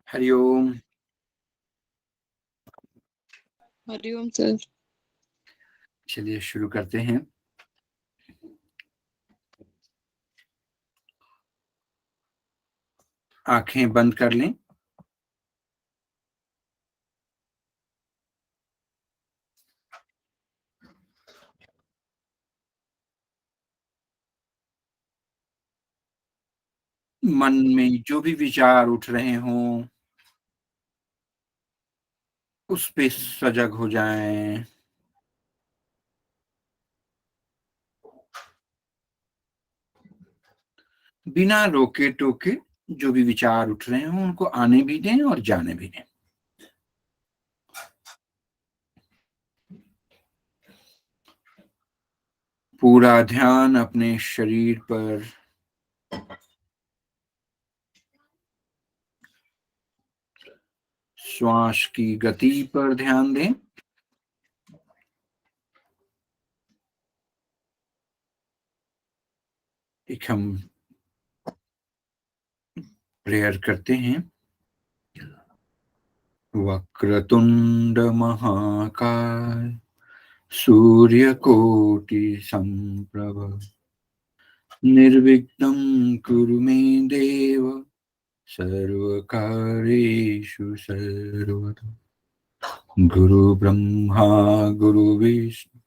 Hariom. Hariom sir. चलिए शुरू करते हैं। आंखें बंद कर लें। मन में जो भी विचार उठ रहे हों उस पे सजग हो जाएं। बिना रोके टोके जो भी विचार उठ रहे हों उनको आने भी दें और जाने भी दें। पूरा ध्यान अपने शरीर पर, श्वास की गति पर ध्यान दें। एक हम प्रेयर करते हैं। वक्रतुंड महाकाय सूर्यकोटि संप्रभ निर्विघ्नं कुरु मे देव सर्वकार्येषु सर्वदा। गुरु ब्रह्मा गुरु विष्णु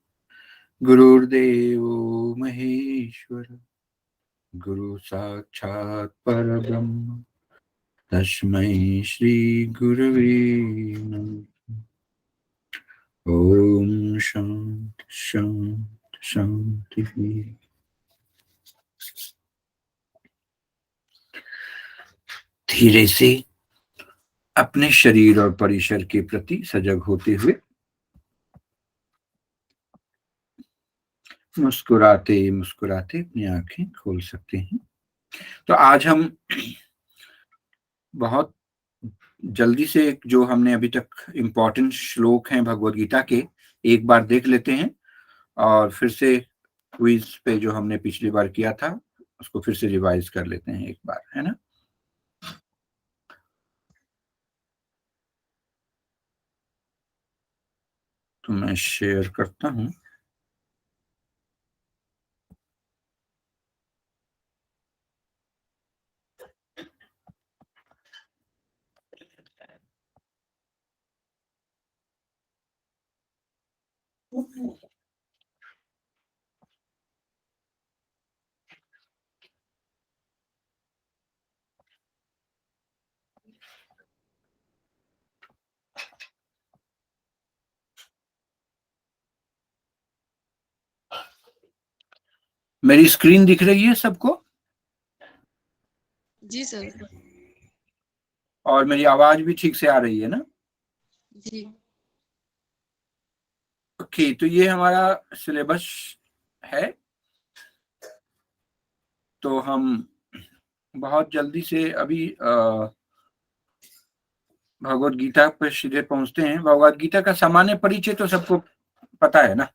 गुरुर्देवो महेश्वर गुरु साक्षात् परब्रह्म तस्मै श्री गुरवे नमः। ओम शांति शांति शांति। धीरे से अपने शरीर और परिसर के प्रति सजग होते हुए मुस्कुराते मुस्कुराते अपनी आंखें खोल सकते हैं। तो आज हम बहुत जल्दी से जो हमने अभी तक इम्पोर्टेंट श्लोक हैं भगवद गीता के एक बार देख लेते हैं और फिर से क्विज पे जो हमने पिछली बार किया था उसको फिर से रिवाइज कर लेते हैं एक बार, है ना। तो मैं शेयर करता हूं। मेरी स्क्रीन दिख रही है सबको? जी सर। और मेरी आवाज भी ठीक से आ रही है ना? जी। ओके, तो ये हमारा सिलेबस है। तो हम बहुत जल्दी से अभी भगवद गीता पर सीधे पहुंचते हैं। भगवद गीता का सामान्य परिचय तो सबको पता है ना।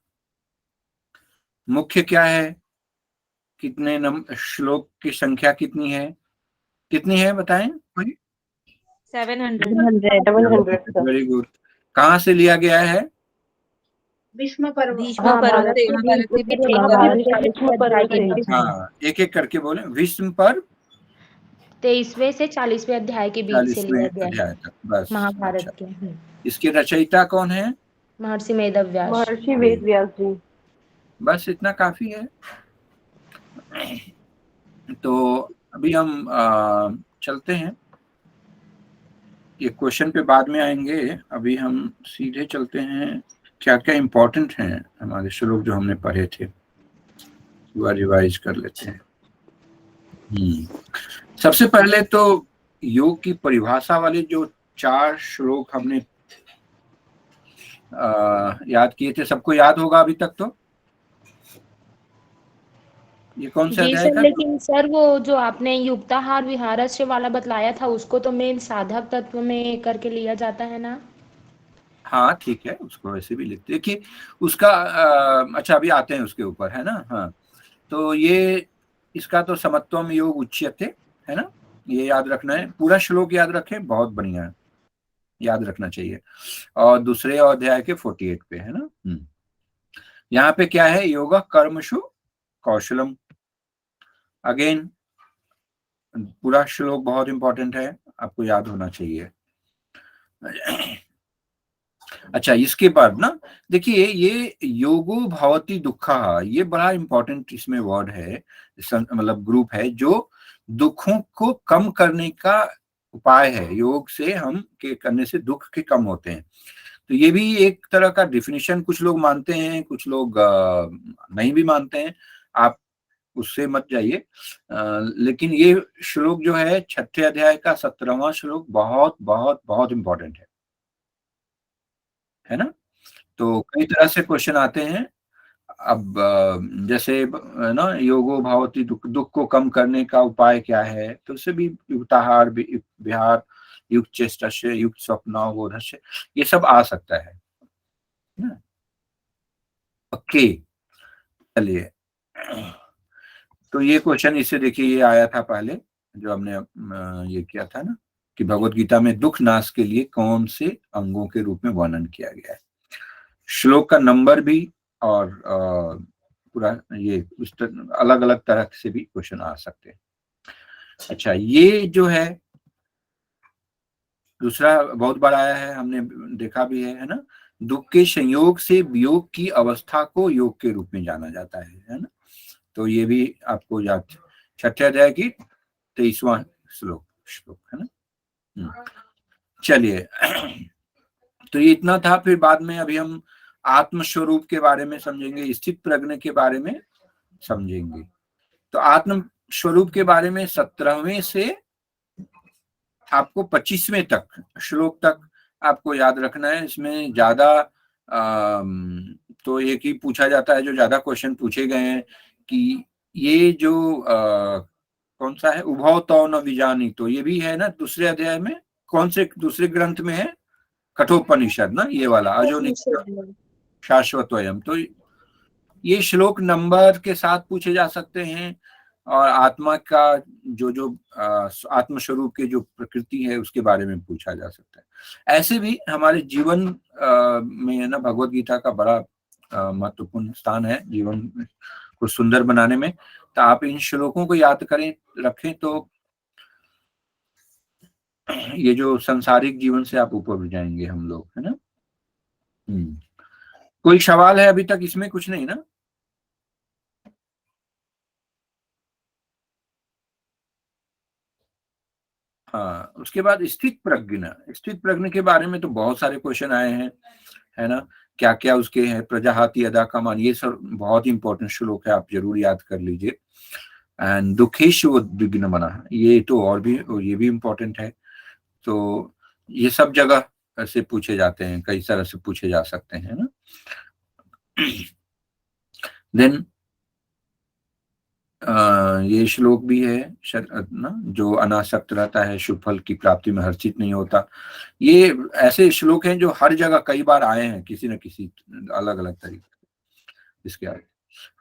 मुख्य क्या है, कितने श्लोक की संख्या कितनी है बताएं कोई? 700 वेरी गुड। कहाँ से लिया गया है? भीष्म पर्व। भीष्म पर्व से महाभारत के हाँ, एक एक करके बोले। भीष्म पर्व 23वें से 40वें अध्याय के बीच से 40वें लिया गया है अध्याय तक, बस। महाभारत अच्छा। के। इसके रचयिता कौन है? महर्षि वेदव्यास। महर्षि वेदव्यास जी। बस इतना काफी है। तो अभी हम चलते हैं। ये क्वेश्चन पे बाद में आएंगे, अभी हम सीधे चलते हैं। क्या क्या इम्पोर्टेंट है हमारे श्लोक जो हमने पढ़े थे वह रिवाइज कर लेते हैं। सबसे पहले तो योग की परिभाषा वाले जो 4 श्लोक हमने याद किए थे, सबको याद होगा अभी तक। तो ये कौन सा जी अध्याय सर, था? लेकिन सर वो जो आपने युक्ताहार विहारस्य वाला बतलाया था उसको तो मेन साधक तत्व में करके लिया जाता है ना। हाँ ठीक है, उसको ऐसे भी लिखते। देखिए उसका अच्छा अभी आते हैं उसके ऊपर, है ना। हाँ, तो ये इसका तो समत्वम योग उच्यते, है ना। ये याद रखना है, पूरा श्लोक याद रखें, बहुत बढ़िया है, याद रखना चाहिए। और दूसरे अध्याय के 48 पे है ना। यहाँ पे क्या है, योगा कर्मशु कौशलम। अगेन पूरा श्लोक बहुत इंपॉर्टेंट है, आपको याद होना चाहिए। अच्छा, इसके बाद ना देखिए, ये योगो भवति दुखा, ये बड़ा इंपॉर्टेंट इसमें वर्ड है, मतलब ग्रुप है, जो दुखों को कम करने का उपाय है। योग से हम के करने से दुख के कम होते हैं। तो ये भी एक तरह का डिफिनीशन कुछ लोग मानते हैं, कुछ लोग नहीं भी मानते हैं, आप उससे मत जाइए। लेकिन ये श्लोक जो है 6ठे अध्याय का 17वां श्लोक बहुत बहुत बहुत इंपॉर्टेंट है ना। तो कई तरह से क्वेश्चन आते हैं। अब जैसे ना, योगो भवति दुख, दुख को कम करने का उपाय क्या है, तो उससे भी युक्ताहार, विहार, युक्त चेष्टस्य, युक्त स्वप्नावबोधस्य, ये सब आ सकता है ना। ओके, चलिए, तो ये क्वेश्चन इससे देखिए, ये आया था पहले जो हमने ये किया था ना, कि भगवत गीता में दुख नाश के लिए कौन से अंगों के रूप में वर्णन किया गया है। श्लोक का नंबर भी और पूरा ये अलग अलग तरह से भी क्वेश्चन आ सकते हैं। अच्छा, ये जो है दूसरा बहुत बार आया है, हमने देखा भी है ना। दुख के संयोग से वियोग की अवस्था को योग के रूप में जाना जाता है ना। तो ये भी आपको याद, 6ठे अध्याय की 23वां श्लोक है ना। चलिए, तो ये इतना था। फिर बाद में अभी हम आत्मस्वरूप के बारे में समझेंगे, स्थित प्रज्ञ के बारे में समझेंगे। तो आत्म स्वरूप के बारे में 17वें से आपको 25वें तक श्लोक तक आपको याद रखना है। इसमें ज्यादा तो एक ही पूछा जाता है, जो ज्यादा क्वेश्चन पूछे गए हैं कि ये जो कौन सा है, उभौ तौ न विजानी, तो ये भी है ना दूसरे अध्याय में। कौन से दूसरे ग्रंथ में है? कठोपनिषद ना, ये वाला अजो शाश्वतोयम। तो ये श्लोक नंबर के साथ पूछे जा सकते हैं, और आत्मा का जो आत्म स्वरूप की जो प्रकृति है उसके बारे में पूछा जा सकता है। ऐसे भी हमारे जीवन में ना भगवत गीता का बड़ा महत्वपूर्ण स्थान है जीवन को सुंदर बनाने में। तो आप इन श्लोकों को याद करें, रखें, तो ये जो सांसारिक जीवन से आप ऊपर जाएंगे हम लोग, है ना। कोई सवाल है अभी तक इसमें? कुछ नहीं ना। हाँ, उसके बाद स्थित प्रज्ञ के बारे में तो बहुत सारे क्वेश्चन आए हैं, है ना। क्या क्या उसके हैं, प्रजाहाति अदा का मान, ये सब बहुत इंपॉर्टेंट श्लोक है, आप जरूर याद कर लीजिए। एंड दुखेश विघ्न मना, ये तो और भी, ये भी इंपॉर्टेंट है। तो ये सब जगह से पूछे जाते हैं, कई तरह से पूछे जा सकते हैं ना। देन ये श्लोक भी है ना, जो अनासक्त रहता है शुभ फल की प्राप्ति में हर्षित नहीं होता। ये ऐसे श्लोक हैं जो हर जगह कई बार आए हैं, किसी न किसी अलग अलग तरीके। इसके आगे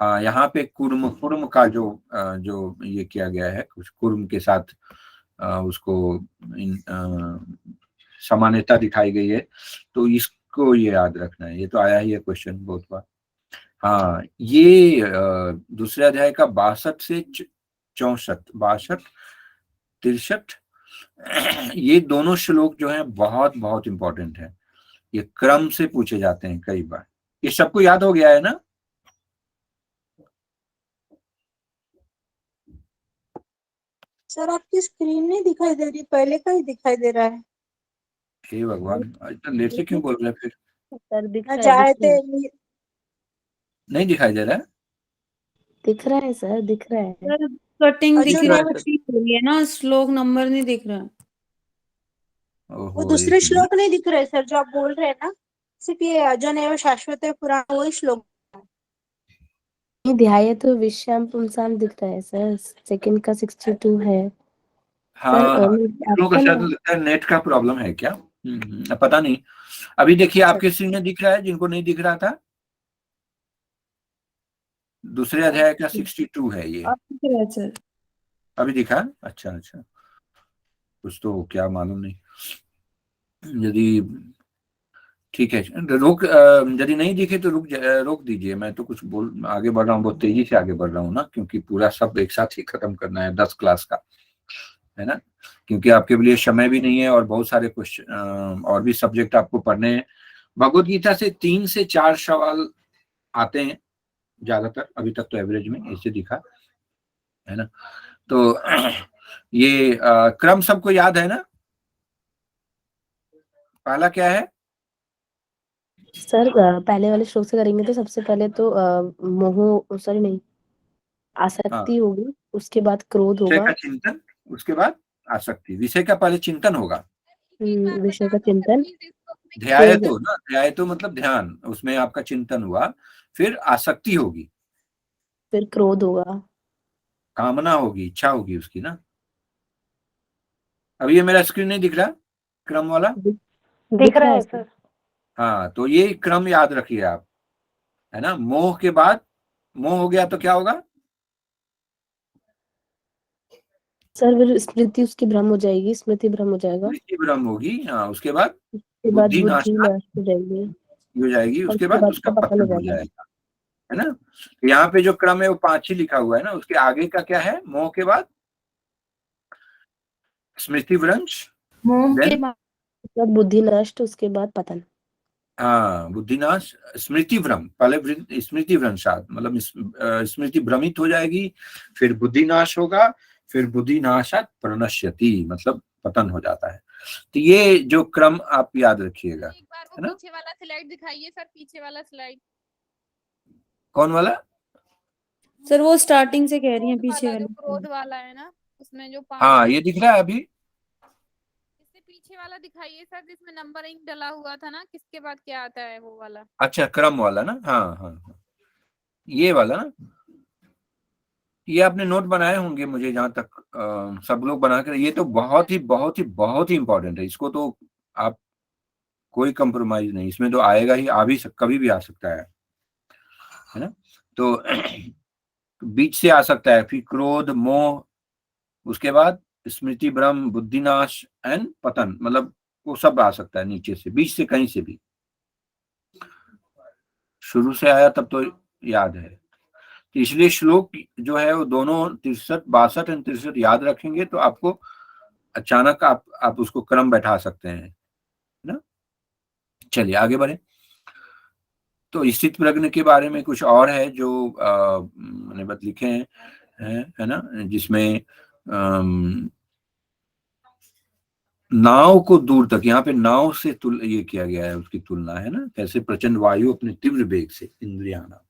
हाँ, यहाँ पे कुर्म का जो ये किया गया है, कुछ कुर्म के साथ उसको समानता दिखाई गई है, तो इसको ये याद रखना है। ये तो आया ही है क्वेश्चन बहुत बार। हाँ, ये दूसरे अध्याय का 62 से 64, 62, 63, ये दोनों श्लोक जो हैं बहुत बहुत इंपॉर्टेंट है। ये क्रम से पूछे जाते हैं कई बार। ये सबको याद हो गया है ना? सर आपकी स्क्रीन नहीं दिखाई दे रही, पहले का ही दिखाई दे रहा है। हे भगवान, इतना लेट से क्यों बोल रहे हैं फिर? सर दिख रहा जाए है, थे नहीं दिखाई दे रहा है? दिख रहा है सर, दिख रहा है। सर कटिंग दिख अजून रही है है ना, श्लोक नंबर नहीं दिख रहा। वो ओहो, दूसरे एक मिनट। श्लोक नहीं दिख रहे सर, जो आप बोल रहे हैं ना, सिर्फ ये अजन एवं शाश्वत है पुराण, वही श्लोक। ध्याय तो विश्राम पुंसाम दिख रहा है सर, सेकंड का 62 है। हाँ, लोगों को आपका शायद लगता है नेट का प्रॉब्लम है क्या? पता नहीं। अभी देखिए, आपके स्क्रीन में दिख रहा है, जिनको नहीं दिख रहा था। दूसरे अध्याय का 62 है ये। अब दिख रहा है सर। अभी दिखा? अच्छा अच्छा। कुछ तो क्या मालूम नहीं। यदि ठीक है रोक यदि नहीं दिखे तो रोक दीजिए। मैं तो कुछ बोल आगे बढ़ रहा हूँ, बहुत तेजी से आगे बढ़ रहा हूँ ना, क्योंकि पूरा सब एक साथ ही खत्म करना है 10 क्लास का, है ना। क्योंकि आपके लिए समय भी नहीं है और बहुत सारे क्वेश्चन और भी सब्जेक्ट आपको पढ़ने हैं। भगवत गीता से 3 से 4 सवाल आते हैं ज्यादातर, अभी तक तो एवरेज में ऐसे दिखा, है ना। तो ये क्रम सबको याद है ना। पहला क्या है? सर पहले वाले श्लोक से करेंगे तो सबसे पहले तो मोह सॉरी नहीं हाँ, आसक्ति होगी, उसके बाद क्रोध विषय होगा, का चिंतन, उसके बाद आसक्ति। विषय का पहले चिंतन होगा, विषय का चिंतन, ध्याय फिर तो ना, ध्याय तो मतलब ध्यान, उसमें आपका चिंतन हुआ। फिर आसक्ति होगी, क्रोध होगा। कामना होगी, इच्छा होगी उसकी ना। अब ये मेरा स्क्रीन नहीं दिख रहा क्रम वाला? दिख रहा है सर। हाँ, तो ये क्रम याद रखिए आप, है ना। मोह के बाद, मोह हो गया तो क्या होगा? सर फिर स्मृति उसकी भ्रम हो जाएगी, स्मृति भ्रम हो जाएगा, स्मृति भ्रम होगी। हाँ, उसके बाद उसके बाद बुद्धि बुद्धि नाशना नष्ट हो जाएगी, हो जाएगी, और उसके उसके बाद बाद उसका उसका पतन हो पतन हो जाएगा। जाएगा, है ना। तो यहाँ पे जो क्रम है वो 5 ही लिखा हुआ है ना, उसके आगे का क्या है? मोह के बाद स्मृति भ्रंश, मोह के देन बाद बुद्धि नष्ट, उसके बाद पतन। हाँ, बुद्धिनाश, स्मृति भ्रम, पहले स्मृति भ्रंशात मतलब स्मृति भ्रमित हो जाएगी, फिर बुद्धिनाश होगा, फिर बुद्धिनाशात प्रणश्यति मतलब पतन हो जाता है। तो ये जो क्रम आप याद रखिएगा, एक बार वो है ना। पीछे वाला स्लाइड दिखाइए सर, पीछे वाला स्लाइड। कौन वाला? सर वो स्टार्टिंग से कह रही है क्रोध पीछे वाला, जो वाली। क्रोध वाला है ना, उसमें जो 5 हाँ, ये दिख रहा है अभी। इससे पीछे वाला दिखाइए सर, जिसमें नंबरिंग डला हुआ था ना, किसके बाद क्या आता है वो वाला। अच्छा, क्रम वाला ना। हाँ हाँ हाँ, ये वाला ना। ये आपने नोट बनाए होंगे मुझे जहां तक सब लोग बना कर। ये तो बहुत ही बहुत ही बहुत ही इंपॉर्टेंट है, इसको तो आप कोई कंप्रोमाइज नहीं, इसमें तो आएगा ही, कभी भी आ सकता है ना। तो बीच से आ सकता है, फिर क्रोध, मोह, उसके बाद स्मृति भ्रम, बुद्धिनाश एंड पतन, मतलब वो सब आ सकता है नीचे से, बीच से, कहीं से भी। शुरू से आया तब तो याद है। तो इसलिए श्लोक जो है वो दोनों 63, 62 एंड 63 याद रखेंगे तो आपको अचानक आप उसको क्रम बैठा सकते हैं ना। चलिए आगे बढ़े। तो स्थित प्रज्ञ के बारे में कुछ और है जो मैंने बस लिखे हैं, है ना, जिसमें नाव को दूर तक, यहाँ पे नाव से ये किया गया है, उसकी तुलना, है ना, कैसे प्रचंड वायु अपने तीव्र वेग से इंद्रियाना,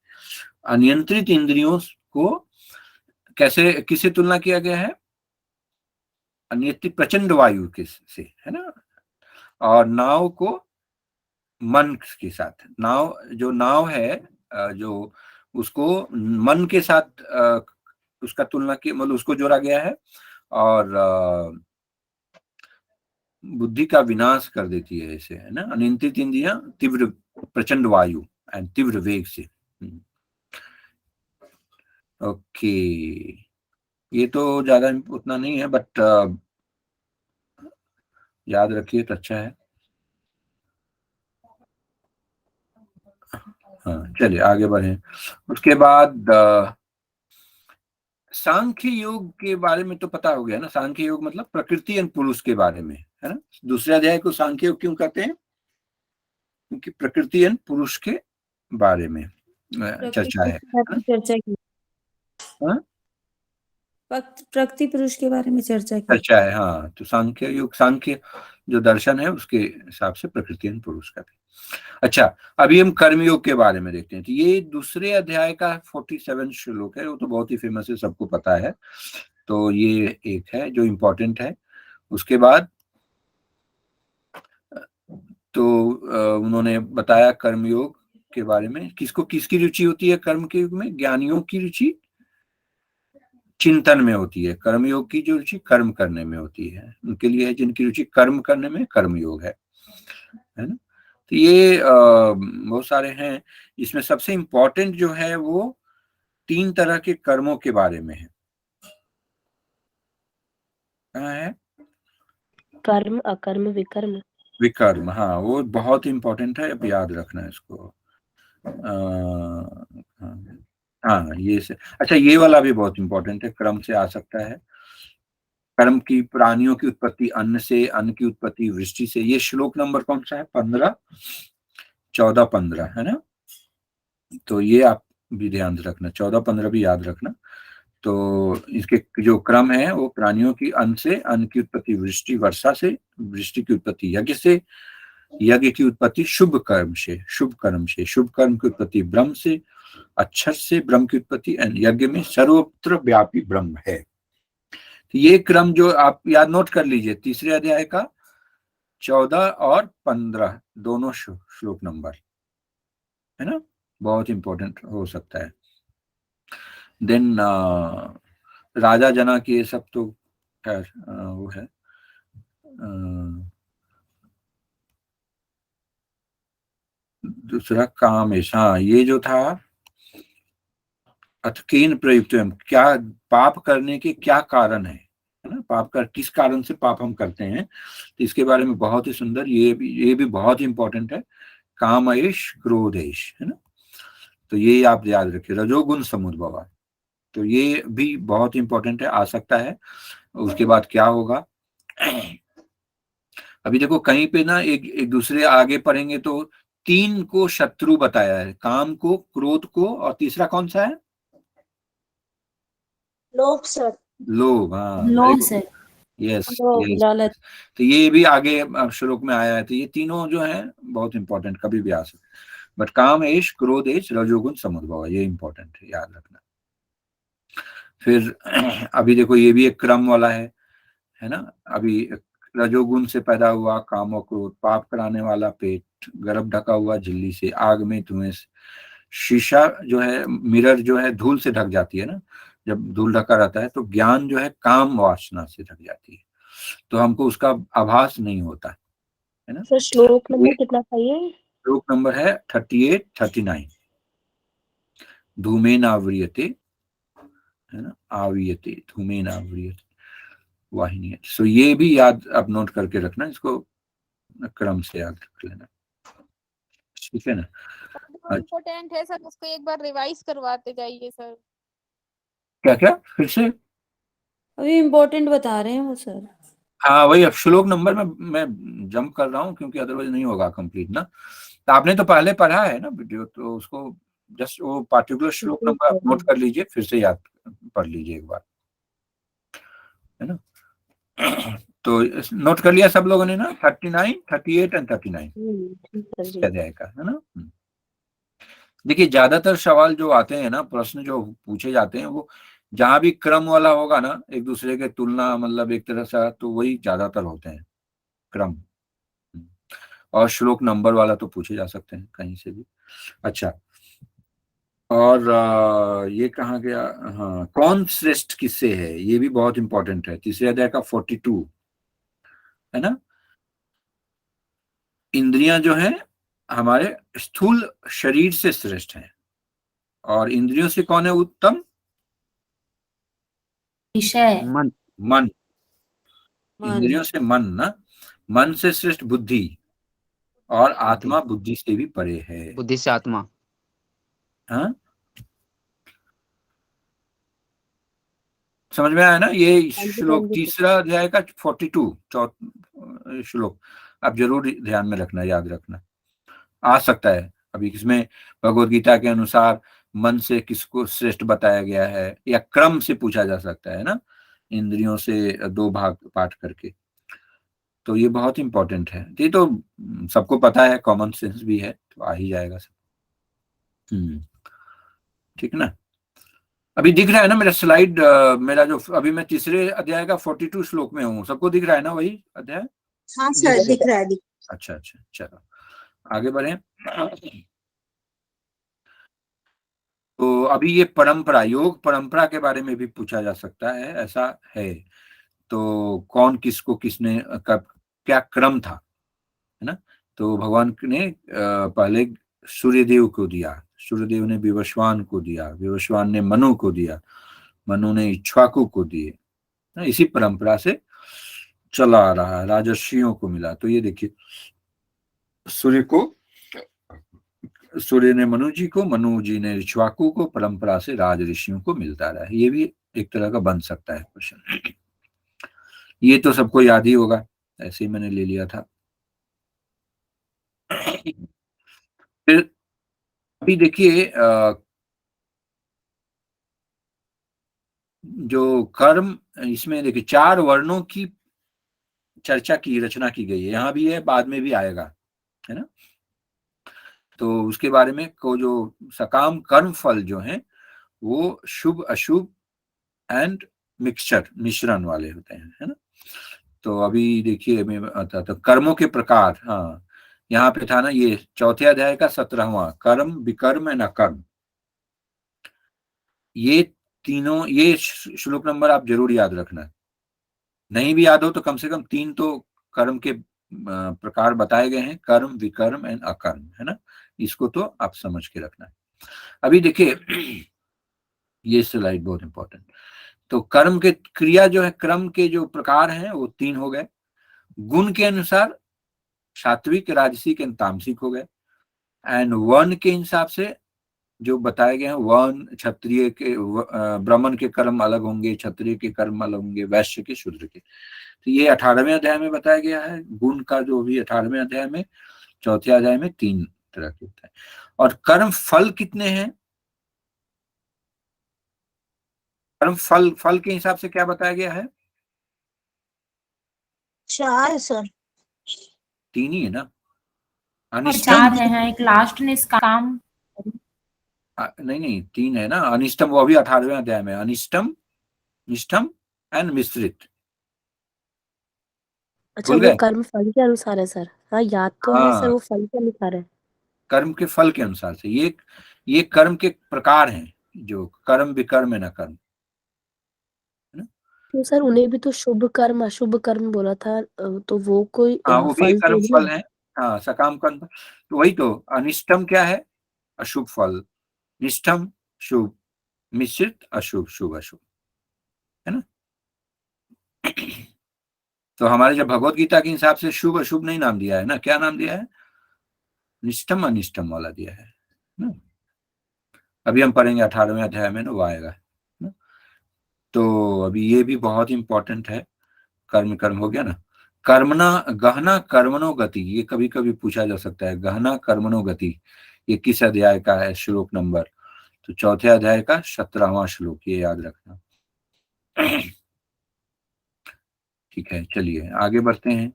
अनियंत्रित इंद्रियों को कैसे, किसे तुलना किया गया है? अनियंत्रित प्रचंड वायु के से, है ना। और नाव को मन के साथ, नाव है जो उसको मन के साथ उसका तुलना की, मतलब उसको जोड़ा गया है, और बुद्धि का विनाश कर देती है ऐसे, है ना। अनियंत्रित इंद्रियां तीव्र प्रचंड वायु एंड तीव्र वेग से। ओके, ये तो ज्यादा उतना नहीं है, बट याद रखिए तो अच्छा है। हाँ, चलिए आगे बढ़े। उसके बाद सांख्य योग के बारे में तो पता हो गया ना। सांख्य योग मतलब प्रकृति एंड पुरुष के बारे में, है ना। दूसरे अध्याय को सांख्य योग क्यों कहते हैं? क्योंकि प्रकृति एंड पुरुष के बारे में चर्चा है ना? चर्चा की, हाँ? प्रकृति पुरुष के बारे में चर्चा की। चर्चा है, हाँ। तो सांख्य योग, सांख्य जो दर्शन है उसके हिसाब से प्रकृति एंड पुरुष का भी। अच्छा, अभी हम कर्मयोग के बारे में देखते हैं। तो ये दूसरे अध्याय का 47 श्लोक है, वो तो बहुत ही फेमस है, सबको पता है। तो ये एक है जो इम्पोर्टेंट है। उसके बाद तो उन्होंने बताया कर्मयोग के बारे में, किसको किसकी रुचि होती है कर्म के युग में? ज्ञानियों की रुचि चिंतन में होती है, कर्मयोग की जो रुचि कर्म करने में होती है, उनके लिए है जिनकी रुचि कर्म करने में, कर्मयोग है ना। तो ये बहुत सारे हैं। इसमें सबसे इंपॉर्टेंट जो है वो 3 तरह के कर्मों के बारे में है। कहाँ है? कर्म अकर्म विकर्म। विकर्म, हाँ वो बहुत इंपॉर्टेंट है, अब याद रखना इसको। हाँ ये से, अच्छा ये वाला भी बहुत इंपॉर्टेंट है, क्रम से आ सकता है। कर्म की, प्राणियों की उत्पत्ति अन्न से, अन्न की उत्पत्ति वृष्टि से। ये श्लोक नंबर कौन सा है? 15, 14, 15 है ना। तो ये आप भी ध्यान रखना, 14, 15 भी याद रखना। तो इसके जो क्रम है वो प्राणियों की अन्न से, अन्न की उत्पत्ति वृष्टि वर्षा से, वृष्टि की उत्पत्ति यज्ञ से, यज्ञ की उत्पत्ति शुभ कर्म से, शुभ कर्म से, शुभ कर्म की उत्पत्ति ब्रह्म से, अक्षर से, ब्रह्म की उत्पत्ति यज्ञ में सर्वत्र व्यापी ब्रह्म है। तो ये क्रम जो आप याद नोट कर लीजिए, तीसरे अध्याय का 14 और 15 दोनों श्लोक नंबर है ना, बहुत इंपॉर्टेंट हो सकता है। देन राजा जना की ये सब तो खैर वो है। दूसरा कामेश, हाँ ये जो था अथकेन प्रयुक्त, क्या पाप करने के क्या कारण है ना, पाप कर किस कारण से पाप हम करते हैं, तो इसके बारे में बहुत ही सुंदर, ये भी बहुत इंपॉर्टेंट है। कामेश क्रोधेश है ना, तो ये आप याद रखिए, रजोगुण समुद्भव, तो ये भी बहुत इंपॉर्टेंट है, आ सकता है। उसके बाद क्या होगा, अभी देखो कहीं पे ना एक दूसरे आगे पढ़ेंगे तो 3 को शत्रु बताया है, काम को, क्रोध को, और तीसरा कौन सा है? लोभ सर। लोभ, हाँ लोभ सर। यस लोभ, यस। लालच। तो ये भी आगे श्लोक में आया है, तो ये तीनों जो है बहुत इंपॉर्टेंट, कभी भी आ सकते। बट काम एश, क्रोध एश, रजोगुण समुद्भव, ये इंपॉर्टेंट है, याद रखना। फिर अभी देखो ये भी एक क्रम वाला है ना। अभी रजोगुण से पैदा हुआ काम और क्रोध, पाप कराने वाला पेट, गर्भ ढका हुआ झिल्ली से, आग में धुएं से। शीशा जो है, मिरर जो है धूल से ढक जाती है ना, जब धूल ढका रहता है, तो ज्ञान जो है काम वासना से ढक जाती है, तो हमको उसका आभास नहीं होता है ना। सर श्लोक नंबर कितना चाहिए? श्लोक नंबर है 38, 39। धूमेन आवृयते है ना, आवियते, धूमेन आवृयते वाहिनी। सो ये भी याद आप नोट करके रखना, इसको क्रम से याद रख लेना, ठीक है ना। इम्पोर्टेंट है सर, उसको एक बार रिवाइज करवाते जाइए सर। क्या क्या फिर से? अभी इम्पोर्टेंट बता रहे हैं वो सर। हाँ वही, अब श्लोक नंबर में मैं जंप कर रहा हूँ क्योंकि अदरवाइज नहीं होगा कंप्लीट ना। तो आपने तो पहले पढ़ा है ना वीडियो, तो उसको जस्ट वो पार्टिकुलर श्लोक नंबर आप नोट कर लीजिए, फिर से याद पढ़ लीजिए एक बार, है ना। तो नोट कर लिया सब लोगों ने ना, 39, 38 एंड 39 अध्याय का, है ना। देखिए ज्यादातर सवाल जो आते हैं ना, प्रश्न जो पूछे जाते हैं, वो जहां भी क्रम वाला होगा ना, एक दूसरे के तुलना, मतलब एक तरह से, तो वही ज्यादातर होते हैं क्रम। और श्लोक नंबर वाला तो पूछे जा सकते हैं कहीं से भी। अच्छा, और ये कहाँ गया, हाँ कौन श्रेष्ठ किससे है, ये भी बहुत इंपॉर्टेंट है, तीसरे अध्याय का 42 है ना। इंद्रियां जो है हमारे स्थूल शरीर से श्रेष्ठ हैं, और इंद्रियों से कौन है उत्तम? विषय मन। मन, इंद्रियों से मन ना, मन से श्रेष्ठ बुद्धि, और आत्मा बुद्धि से भी परे है। बुद्धि से आत्मा। हाँ समझ में आया ना। ये श्लोक तीसरा अध्याय का 42 श्लोक आप जरूर ध्यान में रखना, याद रखना, आ सकता है। अभी इसमें भगवद गीता के अनुसार मन से किसको श्रेष्ठ बताया गया है, या क्रम से पूछा जा सकता है ना, इंद्रियों से 2 भाग पाठ करके। तो ये बहुत इंपॉर्टेंट है, ये तो सबको पता है, कॉमन सेंस भी है, तो आ ही जाएगा सब। ठीक ना। अभी दिख रहा है ना मेरा स्लाइड, मेरा जो अभी मैं तीसरे अध्याय का 42 श्लोक में हूँ, सबको दिख रहा है ना वही अध्याय? हाँ सर दिख रहा है। अच्छा चलो आगे बढ़े। तो अभी ये परंपरा, योग परंपरा के बारे में भी पूछा जा सकता है, ऐसा है। तो कौन किसको, किसने कब, क्या क्रम था, है ना। तो भगवान ने पहले सूर्यदेव को दिया, सूर्यदेव ने विवस्वान को दिया, विवस्वान ने मनु को दिया, मनु ने इक्ष्वाकु को दिए, इसी परंपरा से चला आ रहा है, राजर्षियों को मिला। तो ये देखिए, सूर्य ने मनु जी को, मनु जी ने ऋक्ष्वाकु को, परंपरा से राज ऋषियों को मिलता रहा है। ये भी एक तरह का बन सकता है क्वेश्चन। ये तो सबको याद ही होगा, ऐसे ही मैंने ले लिया था। फिर अभी देखिए, जो कर्म, इसमें देखिए 4 वर्णों की चर्चा की, रचना की गई है, यहां भी है, बाद में भी आएगा, है ना। तो उसके बारे में को जो सकाम कर्म फल जो है वो शुभ अशुभ एंड मिश्रण वाले होते हैं, है ना। तो अभी देखिए, मैं आता तो कर्मों के प्रकार, हाँ यहाँ पे था ना, ये चौथे अध्याय का 17वां, कर्म विकर्म एंड अकर्म। ये तीनों, ये श्लोक नंबर आप जरूर याद रखना, नहीं भी याद हो तो कम से कम 3 तो कर्म के प्रकार बताए गए हैं, कर्म विकर्म एंड अकर्म, है ना। इसको तो आप समझ के रखना है। अभी देखिए, ये स्लाइड बहुत इंपॉर्टेंट। तो कर्म के क्रिया जो है, क्रम के जो प्रकार हैं वो 3 हो गए। गुण के अनुसार सात्विक, राजसिक एंड तामसिक हो गए। एंड वर्ण के हिसाब से जो बताए गए हैं, वर्ण क्षत्रिय के, ब्राह्मण के कर्म अलग होंगे, क्षत्रिय के कर्म अलग होंगे, वैश्य के, शूद्र के। तो ये 18वें अध्याय में बताया गया है। गुण का जो भी 18वें अध्याय में, चौथे अध्याय में 3 तरह के होता है। और कर्म फल कितने हैं? कर्म फल के हिसाब से क्या बताया गया है? 4 सर। 3 ही है ना। और अनिष्टम, 4 है, एक लास्ट निष्काम। नहीं 3 है ना। अनिष्टम, वो अभी 18वें अध्याय में, अनिष्टम, निष्ठम एंड मिश्रित। अच्छा, भूल वो गए? कर्म फल के अनुसार है सर। हाँ, याद तो है सर, हाँ, वो फल के अनुसार है। कर्म के फल के अनुसार से। ये कर्म के प्रकार हैं, जो कर्म विकर्म न कर्म, है ना। तो सर उन्हें भी तो शुभ कर्म अशुभ कर्म बोला था, तो वो कोई हाँ, वो भी फल कर्म थोड़ी फल है। है। हाँ, सकाम कर्म। तो वही तो, अनिष्टम क्या है? अशुभ फल। निष्ठम शुभ, मिश्रित अशुभ, शुभ अशुभ, है ना। तो हमारे जब भगवत गीता के हिसाब से शुभ अशुभ नहीं नाम दिया है ना, क्या नाम दिया है? निष्ठम अनिष्टम वाला दिया है ना। अभी हम पढ़ेंगे 18वें अध्याय में ना, वो आएगा ना। तो अभी ये भी बहुत इंपॉर्टेंट है। कर्म हो गया ना। कर्मणा गहना कर्मणो गति, ये कभी कभी पूछा जा सकता है, गहना कर्मणो गति ये किस अध्याय का है? श्लोक नंबर, तो चौथे अध्याय का 17वां श्लोक, ये याद रखना। ठीक है, चलिए आगे बढ़ते हैं।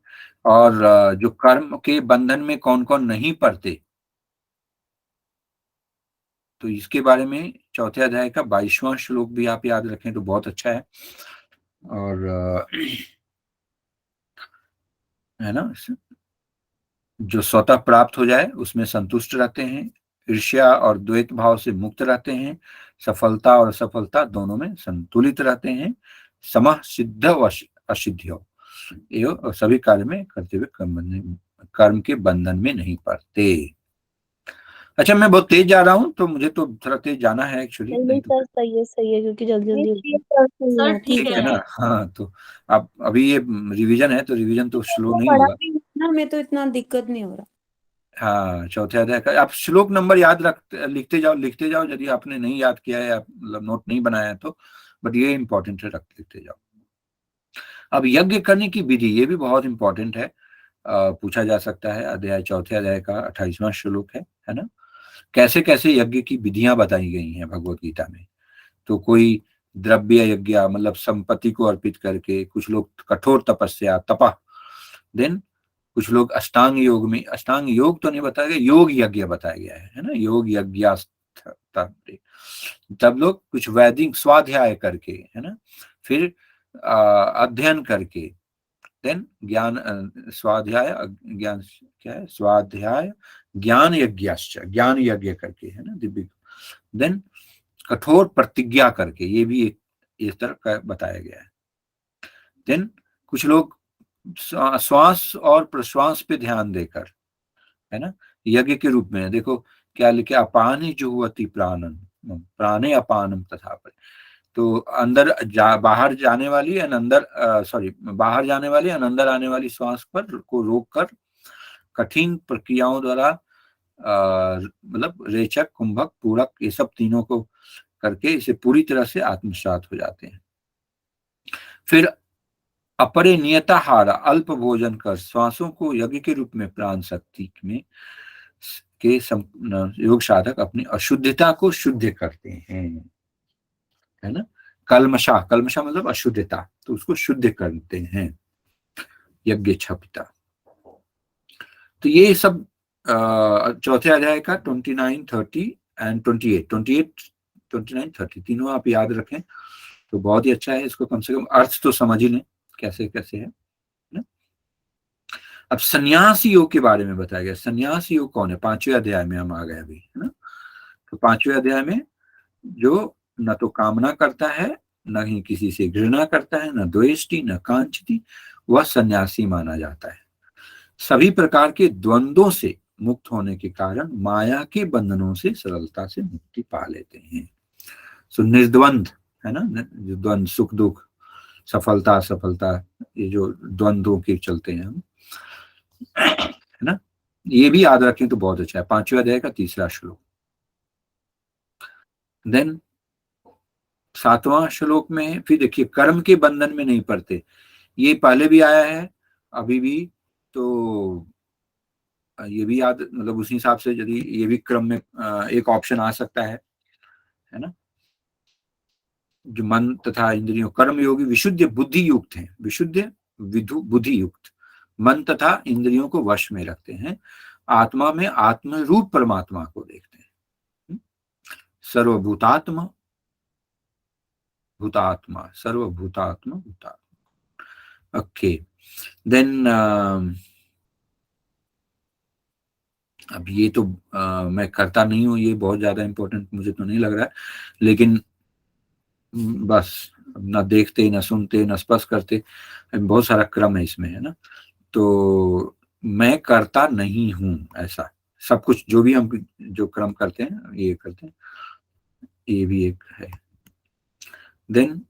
और जो कर्म के बंधन में कौन कौन नहीं पड़ते, तो इसके बारे में चौथे अध्याय का 22वां श्लोक भी आप याद रखें तो बहुत अच्छा है। और है ना, जो स्वतः प्राप्त हो जाए उसमें संतुष्ट रहते हैं, ईर्ष्या और द्वैत भाव से मुक्त रहते हैं, सफलता और असफलता दोनों में संतुलित रहते हैं, समः सिद्ध व असिद्ध हो, एवं सभी कार्य में करते हुए कर्म के बंधन में नहीं पड़ते। अच्छा, मैं बहुत तेज जा रहा हूँ, तो मुझे तो थोड़ा तेज जाना है एक्चुअली, नहीं नहीं नहीं तो सर, सही है क्योंकि जल्दी जल्दी होगा। सर ठीक ठीक है है। ना। हाँ, तो अब अभी ये रिवीजन है, तो रिवीजन तो स्लो नहीं पढ़ा होगा। भी है ना, हमें तो इतना दिक्कत नहीं हो रहा। हाँ, चौथे अध्याय का आप श्लोक नंबर याद लिखते जाओ यदि आपने नहीं याद किया है या मतलब नोट नहीं बनाया है तो, बट ये इंपॉर्टेंट है, लिखते जाओ। अब यज्ञ करने की विधि, ये भी बहुत इंपॉर्टेंट है, पूछा जा सकता है। चौथे अध्याय का 28वां श्लोक है ना। कैसे कैसे यज्ञ की विधियां बताई गई हैं भगवत गीता में। तो कोई द्रव्य यज्ञ, मतलब संपत्ति को अर्पित करके, कुछ लोग कठोर तपस्या तपा, देन कुछ लोग अष्टांग योग में, अष्टांग योग तो नहीं बताया गया, योग यज्ञ बताया गया है ना, योग यज्ञ। तब लोग कुछ वैदिक स्वाध्याय करके, है ना, फिर अध्ययन करके, देन ज्ञान, स्वाध्याय ज्ञान, क्या है, स्वाध्याय ज्ञान यज्ञाश्च, ज्ञान यज्ञ करके, है ना, दिव्य, देन कठोर प्रतिज्ञा करके, ये भी एक इस तरह का बताया गया है। देन कुछ लोग श्वास और प्रश्वास पे ध्यान देकर, है ना, यज्ञ के रूप में। देखो क्या लिखे, अपानी जुहवति प्राणन, प्राणे अपानम तथा। तो अंदर बाहर जाने वाली एंड अंदर बाहर जाने वाली एंड अंदर आने वाली श्वास पर को रोककर कठिन प्रक्रियाओं द्वारा मतलब रेचक, कुंभक, पूरक, ये सब तीनों को करके इसे पूरी तरह से आत्मसात हो जाते हैं। फिर अपरे नियताहार, अल्प भोजन कर श्वासों को यज्ञ के रूप में प्राण शक्ति में के योग साधक अपनी अशुद्धता को शुद्ध करते हैं, है ना। कल्मशा, कल्मशा मतलब अशुद्धता, तो उसको शुद्ध करते हैं यज्ञ छपिता। तो ये सब चौथे अध्याय का 29, 30 एंड 28, 29, 30 तीनों आप याद रखें तो बहुत ही अच्छा है। इसको कम से कम अर्थ तो समझ ही लें कैसे कैसे है ना। अब संन्यास योग के बारे में बताया गया। संन्यास योग कौन है? 5वें अध्याय में हम आ गए अभी, है ना। तो 5वें अध्याय में जो न तो कामना करता है, न ही किसी से घृणा करता है, न द्वेष्टि, न कांक्षती, वह सन्यासी माना जाता है। सभी प्रकार के द्वंद्वों से मुक्त होने के कारण माया के बंधनों से सरलता से मुक्ति पा लेते हैं। सो निर्द्वंद, है ना, जो द्वंद्व, सुख दुख, सफलता असफलता, ये जो द्वंद्वों के चलते हैं हम, है ना, ये भी याद रखें तो बहुत अच्छा है। 5वें अध्याय का 3रा श्लोक। देन 7वां श्लोक में फिर देखिए, कर्म के बंधन में नहीं पड़ते। ये पहले भी आया है, अभी भी, तो ये भी याद, मतलब उसी हिसाब से यदि ये भी क्रम में एक ऑप्शन आ सकता है ना। जो मन तथा इंद्रियों, कर्म योगी विशुद्ध बुद्धि युक्त हैं, विशुद्ध बुद्धि युक्त, मन तथा इंद्रियों को वश में रखते हैं, आत्मा में आत्म रूप परमात्मा को देखते हैं। सर्वभूतात्मा भूतात्मा, सर्वभूतात्मा भूतात्मा। ओके, देन अब ये तो मैं करता नहीं हूँ, ये बहुत ज्यादा इंपॉर्टेंट मुझे तो नहीं लग रहा है, लेकिन बस ना देखते, ना सुनते, ना स्पर्श करते, बहुत सारा क्रम है इसमें, है ना। तो मैं करता नहीं हूँ ऐसा सब कुछ, जो भी हम जो क्रम करते हैं ये करते हैं, ये भी एक है। देन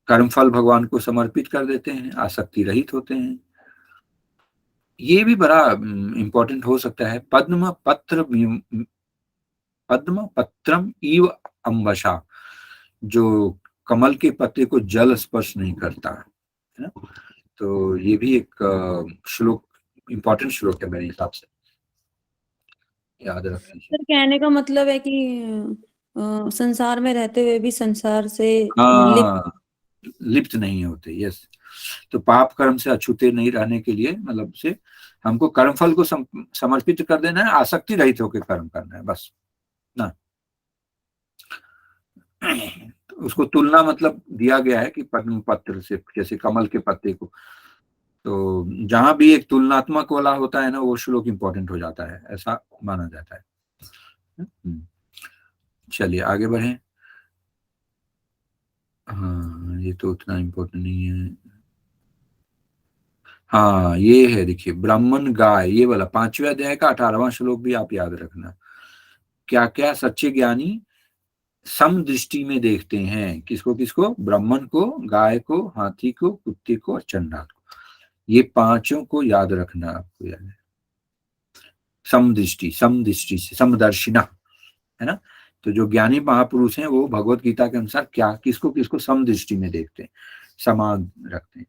कर्मफल भगवान को समर्पित कर देते हैं, आसक्ति रहित होते हैं। ये भी बड़ा इंपॉर्टेंट हो सकता है। पद्म पत्रम इव अम्बशा, जो कमल के पत्ते को जल स्पर्श नहीं करता, है ना। तो ये भी एक श्लोक, इंपॉर्टेंट श्लोक है मेरे हिसाब से, याद रखिए। सर कहने का मतलब है कि संसार में रहते हुए भी संसार से लिप्त नहीं होते। यस, तो पाप कर्म से अछूते नहीं रहने के लिए, मतलब से हमको कर्मफल को समर्पित कर देना है, आसक्ति रहित होकर कर्म करना है, बस ना। उसको तुलना मतलब दिया गया है कि पद्म पत्र से, जैसे कमल के पत्ते को, तो जहां भी एक तुलनात्मक वाला होता है ना, वो श्लोक इंपॉर्टेंट हो जाता है, ऐसा माना जाता है। चलिए आगे बढ़े। हाँ, ये तो उतना इम्पोर्टेंट नहीं है। हाँ, ये है, देखिए, ब्राह्मण गाय, ये वाला 5वें अध्याय का 18वां श्लोक भी आप याद रखना। क्या क्या सच्चे ज्ञानी समदृष्टि में देखते हैं, किसको किसको? ब्राह्मण को, गाय को, हाथी को, कुत्ते को और चंडाल को। ये पांचों को याद रखना, आपको याद है। समदृष्टि, समदृष्टि से समदर्शिना, है ना। तो जो ज्ञानी महापुरुष हैं वो भगवत गीता के अनुसार क्या, किसको किसको समदृष्टि में देखते हैं, समान रखते हैं।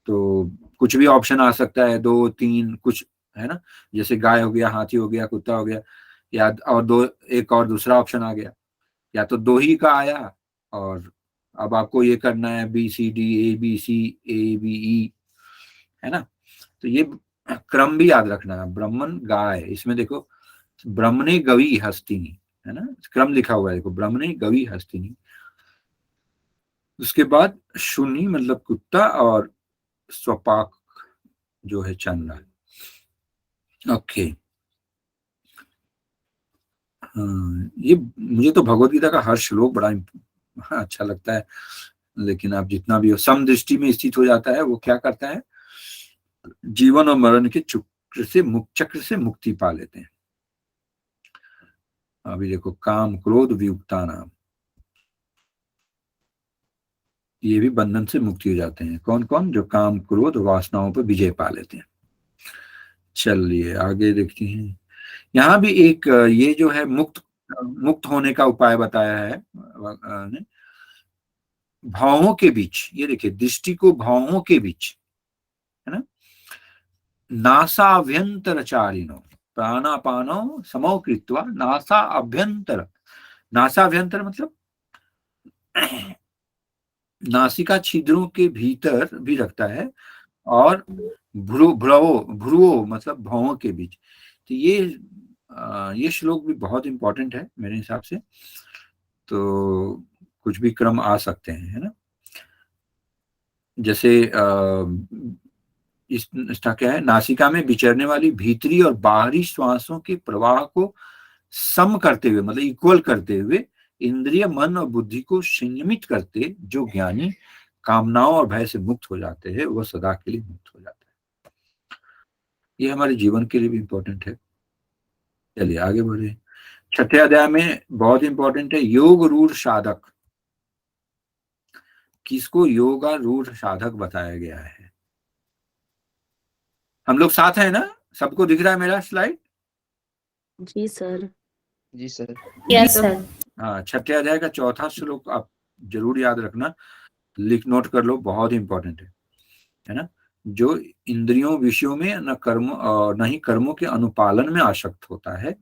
तो कुछ भी ऑप्शन आ सकता है, 2, 3 कुछ, है ना। जैसे गाय हो गया, हाथी हो गया, कुत्ता हो गया, या और एक और दूसरा ऑप्शन आ गया, या तो 2 ही का आया, और अब आपको ये करना है BCD ABC ABE, है ना। तो ये क्रम भी याद रखना है। ब्राह्मण गाय, इसमें देखो ब्रह्मणे गवी हस्तिनी, है ना, क्रम लिखा हुआ है, देखो, ब्रह्मणे गवी हस्तिनी। उसके बाद शून्य मतलब कुत्ता, और स्वपाक जो है चंदा। ओके, ये मुझे तो भगवत गीता का हर श्लोक बड़ा अच्छा लगता है, लेकिन आप जितना भी हो, समदृष्टि में स्थित हो जाता है, वो क्या करता है, जीवन और मरण के चक्र से मुक्ति पा लेते हैं। अभी देखो, काम क्रोध वियुक्ता नाम, ये भी बंधन से मुक्ति हो जाते हैं। कौन कौन? जो काम क्रोध वासनाओं पर विजय पा लेते हैं। चलिए आगे देखते हैं। यहाँ भी एक ये जो है मुक्त होने का उपाय बताया है ने भावों के बीच। ये देखिए, दृष्टि को भावों के बीच, है ना, नासाभ्यंतरचारिणो प्राणापानो समो कृत्वा नासाभ्यंतर। नासाभ्यंतर मतलब नासिका छिद्रों के भीतर भी रखता है, और भ्रुवो मतलब भावों के बीच। तो ये श्लोक भी बहुत इंपॉर्टेंट है मेरे हिसाब से। तो कुछ भी क्रम आ सकते हैं, है ना। जैसे इसका क्या है, नासिका में विचरने वाली भीतरी और बाहरी श्वासों के प्रवाह को सम करते हुए, मतलब इक्वल करते हुए, इंद्रिय मन और बुद्धि को संयमित करते जो ज्ञानी कामनाओं और भय से मुक्त हो जाते हैं, वह सदा के लिए मुक्त हो जाता है। ये हमारे जीवन के लिए भी इंपॉर्टेंट है। चलिए आगे बढ़े। छठे अध्याय में बहुत इंपॉर्टेंट है योग रूढ़ साधक। किसको योगारूढ़ साधक बताया गया है? हम लोग साथ हैं ना? सबको दिख रहा है मेरा स्लाइड? जी सर। जी सर। Yes sir. हाँ, छठे अध्याय का चौथा श्लोक आप जरूर याद रखना, नोट कर लो, बहुत इंपॉर्टेंट है ना। जो इंद्रियों विषयों में न कर्म और न ही कर्मों के अनुपालन में आसक्त होता है,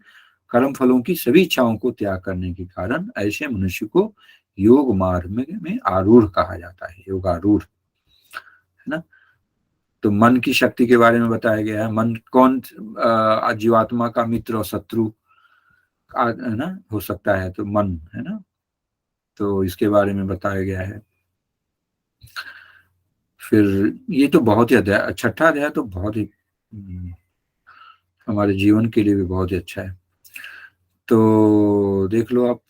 कर्म फलों की सभी इच्छाओं को त्याग करने के कारण ऐसे मनुष्य को योग मार्ग में आरूढ़ कहा जाता है, योगारूढ़, है ना। तो मन की शक्ति के बारे में बताया गया है। मन कौन जीवात्मा का मित्र और शत्रु है ना हो सकता है, तो मन, है ना। तो इसके बारे में बताया गया है। फिर ये तो बहुत ही अध्याय, छठा अध्याय तो बहुत ही हमारे जीवन के लिए भी बहुत ही अच्छा है। तो देख लो आप,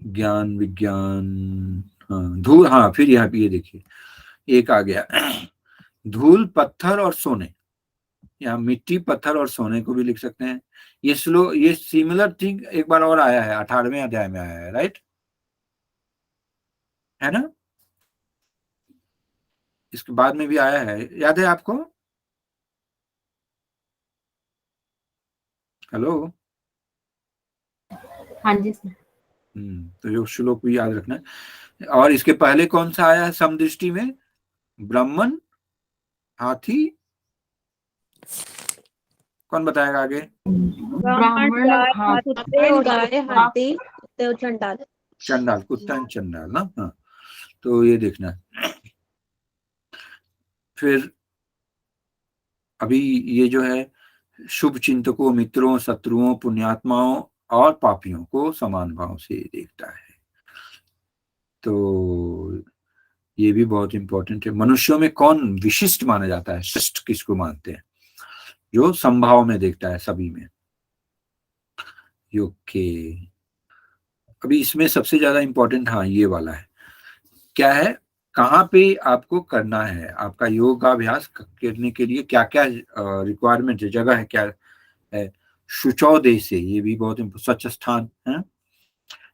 ज्ञान विज्ञान, हाँ धूल, हाँ फिर यहाँ पे ये देखिए एक आ गया धूल पत्थर और सोने। यहाँ मिट्टी पत्थर और सोने को भी लिख सकते हैं। ये सिमिलर थिंग एक बार और आया है, 18वें अध्याय में आया है, राइट, है ना। इसके बाद में भी आया है, याद है आपको? हेलो। हाँ जी सर। तो ये श्लोक भी याद रखना है। और इसके पहले कौन सा आया है समदृष्टि में? ब्राह्मण, हाथी, कौन बताएगा आगे? ब्राह्मण, हाथी, गाय, हाथी, कुत्ते और चंडाल। चंडाल, कुत्ता एंड चंडाल ना। हाँ, तो ये देखना। फिर अभी ये जो है शुभ चिंतकों, मित्रों, शत्रुओं, पुण्यात्माओं और पापियों को समान भाव से देखता है। तो ये भी बहुत इंपॉर्टेंट है। मनुष्यों में कौन विशिष्ट माना जाता है, श्रेष्ठ किसको मानते हैं? जो समभाव में देखता है सभी में। ओके, अभी इसमें सबसे ज्यादा इंपॉर्टेंट, हाँ ये वाला है। क्या है, कहाँ पे आपको करना है? आपका योगाभ्यास करने के लिए क्या क्या रिक्वायरमेंट है, जगह है, क्या है? शुचौ देश से, ये भी बहुत स्वच्छ स्थान है।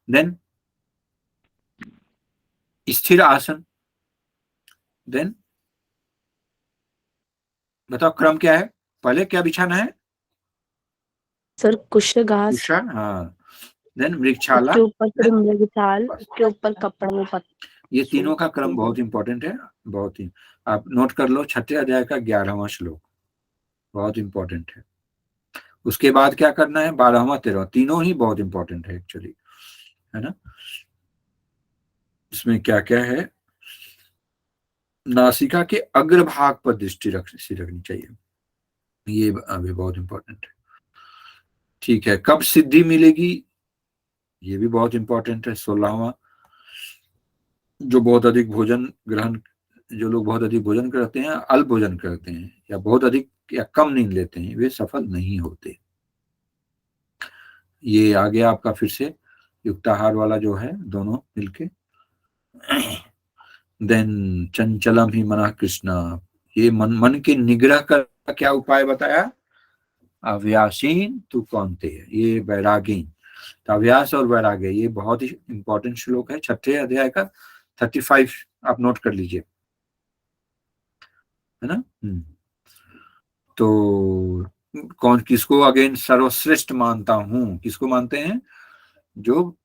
देन स्थिर आसन। देन बताओ क्रम क्या है? पहले क्या बिछाना है? सर कुशन घास, कुशन, हाँ। देन वृक्षाला, उसके ऊपर फिर मृगछाल, उसके ऊपर कपड़ा में ये तीनों का क्रम बहुत इंपॉर्टेंट है, बहुत ही। आप नोट कर लो, छठे अध्याय का 11वां श्लोक बहुत इंपॉर्टेंट है। उसके बाद क्या करना है? 12वां 13वां, तीनों ही बहुत इंपॉर्टेंट है एक्चुअली, है ना। इसमें क्या क्या है? नासिका के अग्रभाग पर दृष्टि रखनी चाहिए, ये अभी बहुत इंपॉर्टेंट है। ठीक है, कब सिद्धि मिलेगी? ये भी बहुत इंपॉर्टेंट है। 16वां, जो बहुत अधिक भोजन ग्रहण, जो लोग बहुत अधिक भोजन करते हैं, अल्प भोजन करते हैं, या बहुत अधिक या कम नींद लेते हैं, वे सफल नहीं होते। ये आ गया आपका फिर से युक्ताहार वाला जो है, दोनों मिलके। देन चंचलम ही मना कृष्णा, ये मन के निग्रह का क्या उपाय बताया? अव्यासीन तू कौनते, ये वैरागीन। तो अभ्यास और वैराग्य ये बहुत ही इंपॉर्टेंट श्लोक है, 6ठे अध्याय का 35 आप नोट कर लीजिए, है ना। तो कौन किसको अगेन सर्वश्रेष्ठ मानता हूं, किसको मानते हैं? जो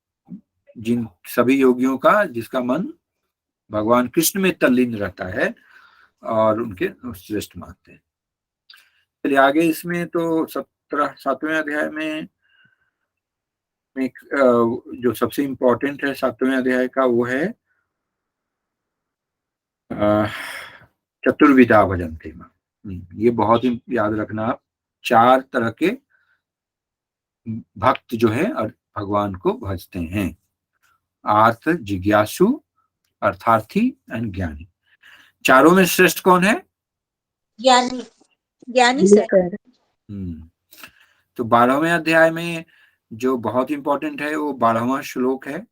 जिन सभी योगियों का जिसका मन भगवान कृष्ण में तल्लीन रहता है और उनके श्रेष्ठ मानते हैं। चलिए आगे, इसमें तो 7वें अध्याय में एक जो सबसे इंपॉर्टेंट है 7वें अध्याय का वो है चतुर्विधा भजन्ते मां। ये बहुत ही याद रखना आप, 4 तरह के भक्त जो है और भगवान को भजते हैं, आर्थ, जिज्ञासु, अर्थार्थी एंड ज्ञानी। चारों में श्रेष्ठ कौन है? ज्ञानी, ज्ञानी जी सर। सर। तो 12वें अध्याय में जो बहुत इंपॉर्टेंट है वो 12वां श्लोक है।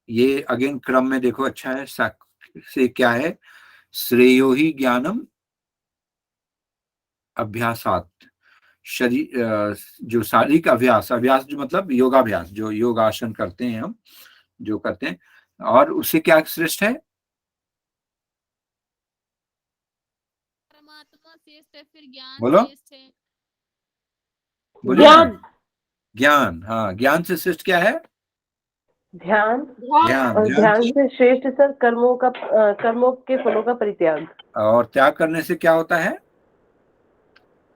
ये अगेन क्रम में देखो अच्छा है, से क्या है? श्रेयो ही ज्ञानम अभ्यासात, शरीर जो शारीरिक अभ्यास, अभ्यास जो मतलब योगाभ्यास, जो योगासन करते हैं हम, जो करते हैं, और उससे क्या श्रेष्ठ है? परमात्मा श्रेष्ठ है, फिर ज्ञान बोलो। श्रेष्ठ है। बोलिए ना। ज्ञान। ज्ञान, हाँ, ज्ञान से श्रेष्ठ क्या है? ध्यान। ध्यान। और ध्यान ध्यान से से श्रेष्ठ सर कर्मों के फलों का परित्याग। और त्याग करने से क्या होता है?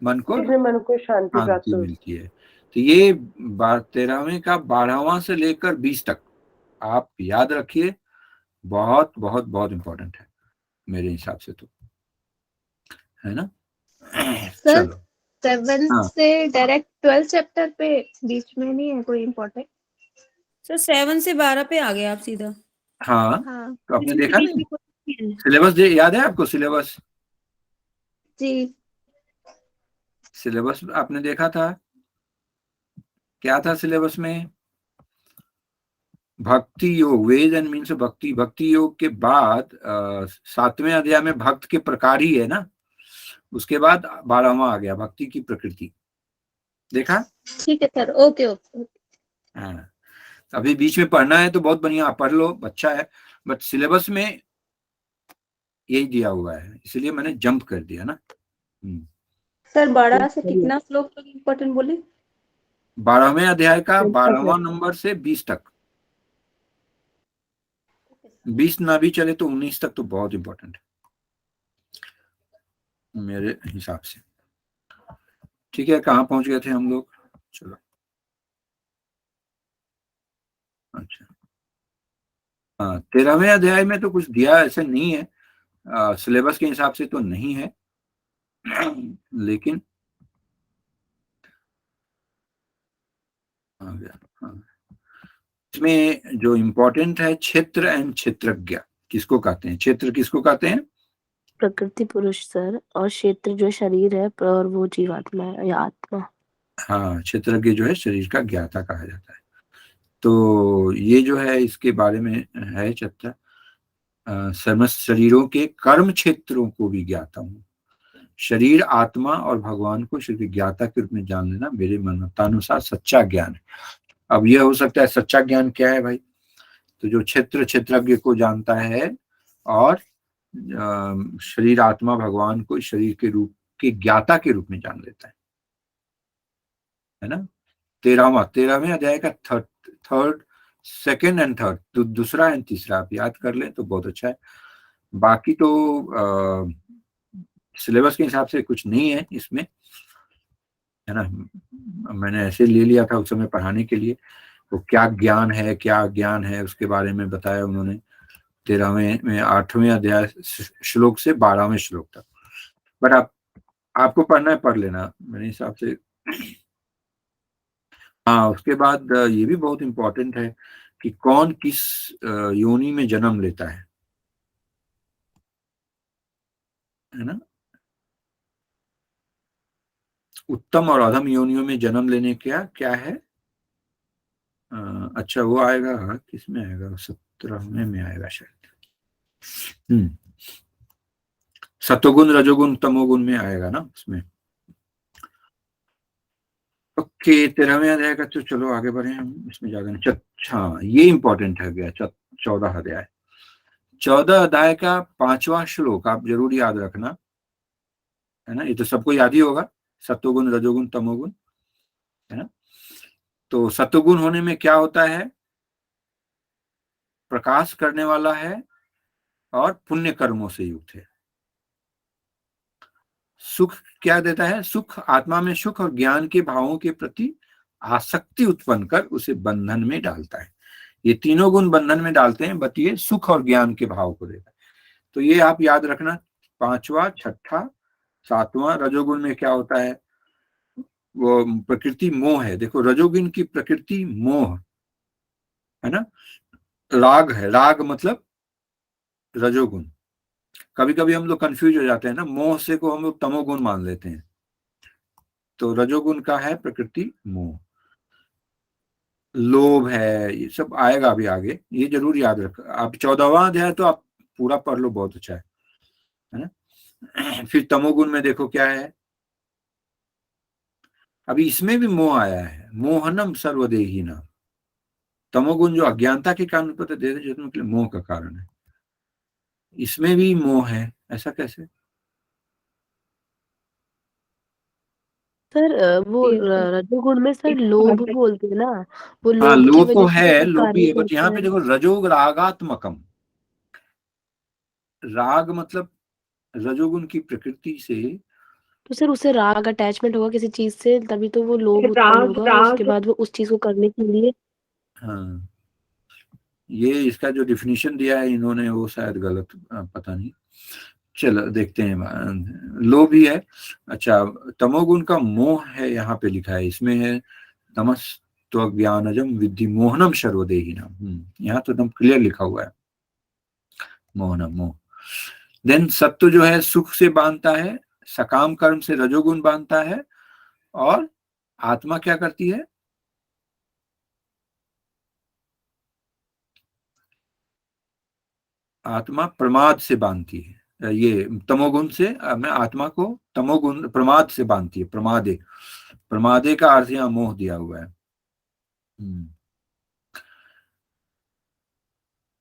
मन को इसमें मन को शांति प्राप्त शांति होती मिलती है। तो ये 13वें का 12वां से लेकर 20 तक आप याद रखिए, बहुत बहुत बहुत इंपॉर्टेंट है मेरे हिसाब से, तो है ना। सर चलो 7 हाँ से डायरेक्ट 12 चैप्टर पे बीच में नहीं है कोई इम्पोर्टेंट? सर 7 से 12 पे आ गए आप सीधा। हाँ, हाँ तो आपने इसमें देखा बीच नहीं? में कुछ नहीं है। सिलेबस याद है आपको? सिलेबस जी। सिलेबस आपने देखा था? क्या था सिलेबस में? भक्ति योग, वेज एंड मीन्स भक्ति। भक्ति योग के बाद 7वें अध्याय में भक्त के प्रकार ही है ना, उसके बाद 12वां आ गया भक्ति की प्रकृति। देखा? ठीक है सर, ओके ओके। हाँ, अभी बीच में पढ़ना है तो बहुत बढ़िया, आप पढ़ लो, अच्छा है, बट सिलेबस में यही दिया हुआ है, इसलिए मैंने जंप कर दिया ना। सर 12 से कितना श्लोक तक इम्पोर्टेंट बोले? 12वें अध्याय का 12वां नंबर से 20 तक, 20 ना भी चले तो 19 तक तो बहुत इंपॉर्टेंट है मेरे हिसाब से। ठीक है, कहाँ पहुंच गए थे हम लोग? चलो अच्छा, हाँ, 13वें अध्याय में तो कुछ दिया ऐसे नहीं है, सिलेबस के हिसाब से तो नहीं है, लेकिन आ गया। हाँ, इसमें जो इम्पोर्टेंट है क्षेत्र एंड क्षेत्रज्ञ, किसको कहते हैं? क्षेत्र किसको कहते हैं? प्रकृति पुरुष सर, और क्षेत्र जो शरीर है और वो जीवात्मा है या आत्मा। हाँ, क्षेत्रज्ञ जो है शरीर का ज्ञाता कहा जाता है। तो ये जो है इसके बारे में है चर्चा, समस्त शरीरों के कर्म क्षेत्रों को भी ज्ञाता हूँ। शरीर, आत्मा और भगवान को श्री ज्ञाता के रूप में जान लेना मेरे मतानुसार सच्चा ज्ञान है। अब यह हो सकता है सच्चा ज्ञान क्या है भाई? तो जो क्षेत्रज्ञ को जानता है और शरीर, आत्मा, भगवान को शरीर के रूप के ज्ञाता के रूप में जान लेता है ना। 13वें अध्याय का थर्ड, सेकेंड एंड थर्ड, तो दूसरा एंड तीसरा आप याद कर लें तो बहुत अच्छा है। बाकी तो सिलेबस के हिसाब से कुछ नहीं है इसमें, है ना। मैंने ऐसे ले लिया था उस समय पढ़ाने के लिए, वो क्या ज्ञान है, क्या ज्ञान है उसके बारे में बताया उन्होंने 13वें में 8वें अध्याय श्लोक से 12वें श्लोक तक। बट आपको पढ़ना है, पढ़ लेना मेरे हिसाब से। हाँ, उसके बाद ये भी बहुत इंपॉर्टेंट है कि कौन किस योनि में जन्म लेता है ना। उत्तम और अधम योनियों में जन्म लेने का क्या है? अच्छा, वो आएगा किस में आएगा? 17वें में आएगा शायद। सतोगुण, रजोगुण, तमोगुण में आएगा ना उसमें। ओके, 13वें अध्याय का तो चलो आगे बढ़े हम, इसमें ज्यादा नहीं। अच्छा, ये इंपॉर्टेंट है गया 14 अध्याय। 14 अध्याय का 5वां श्लोक आप जरूर याद रखना, है ना। ये तो सबको याद ही होगा, सत्वगुण रजोगुण तमोगुण, है ना। तो सत्वगुण होने में क्या होता है, प्रकाश करने वाला है और पुण्य कर्मों से युक्त है। सुख क्या देता है, सुख आत्मा में सुख और ज्ञान के भावों के प्रति आसक्ति उत्पन्न कर उसे बंधन में डालता है। ये तीनों गुण बंधन में डालते हैं, बट ये सुख और ज्ञान के भाव को देता है। तो ये आप याद रखना, 5वां 6ठा 7वां। रजोगुण में क्या होता है, वो प्रकृति मोह है। देखो रजोगुण की प्रकृति मोह है ना, राग है। राग मतलब रजोगुण। कभी कभी हम लोग कंफ्यूज हो जाते हैं ना, मोह से को हम लोग तमोगुण मान लेते हैं। तो रजोगुण का है प्रकृति मोह। लोभ है, ये सब आएगा अभी आगे, ये जरूर याद रख। आप 14वां अध्याय तो आप पूरा पढ़ लो, बहुत अच्छा है ना। फिर तमोगुण में देखो क्या है, अभी इसमें भी मोह आया है, मोहनम सर्वदेहिना। तमोगुण जो अज्ञानता के कारण उत्पत्ति दे रहे के लिए मोह का कारण है, इसमें भी मोह है। ऐसा कैसे? सर वो रजोगुण में सर लोभ बोलते हैं ना, वो हाँ, लोभ की लोभ तो वजह से है, सब लोभ भी कार्य है, बट करते यहाँ पे हैं। देखो रजोग रागात्मकम। राग मतलब रजोगुण की प्रकृति से। तो सर उसे राग अटैचमेंट होगा किसी चीज से, तभी तो वो लोभ उत्पन्न राग होगा और उसके बाद वो उस चीज को करने के लिए। हाँ, ये इसका जो डिफिनीशन दिया है इन्होंने वो शायद गलत, पता नहीं। चलो देखते हैं, लोभ ही है। अच्छा, तमोगुण का मोह है, यहाँ पे लिखा है, इसमें है तमस तो ज्ञानजम विद्धि मोहनम सर्वदेहिनम। यहाँ तो एकदम क्लियर लिखा हुआ है, मोहनम मोह। देन सत्व जो है सुख से बांधता है, सकाम कर्म से रजोगुण बांधता है, और आत्मा क्या करती है, आत्मा प्रमाद से बांधती है। ये तमोगुण से मैं आत्मा को तमोगुण प्रमाद से बांधती है। प्रमादे, प्रमादे का अर्थ यहाँ मोह दिया हुआ है।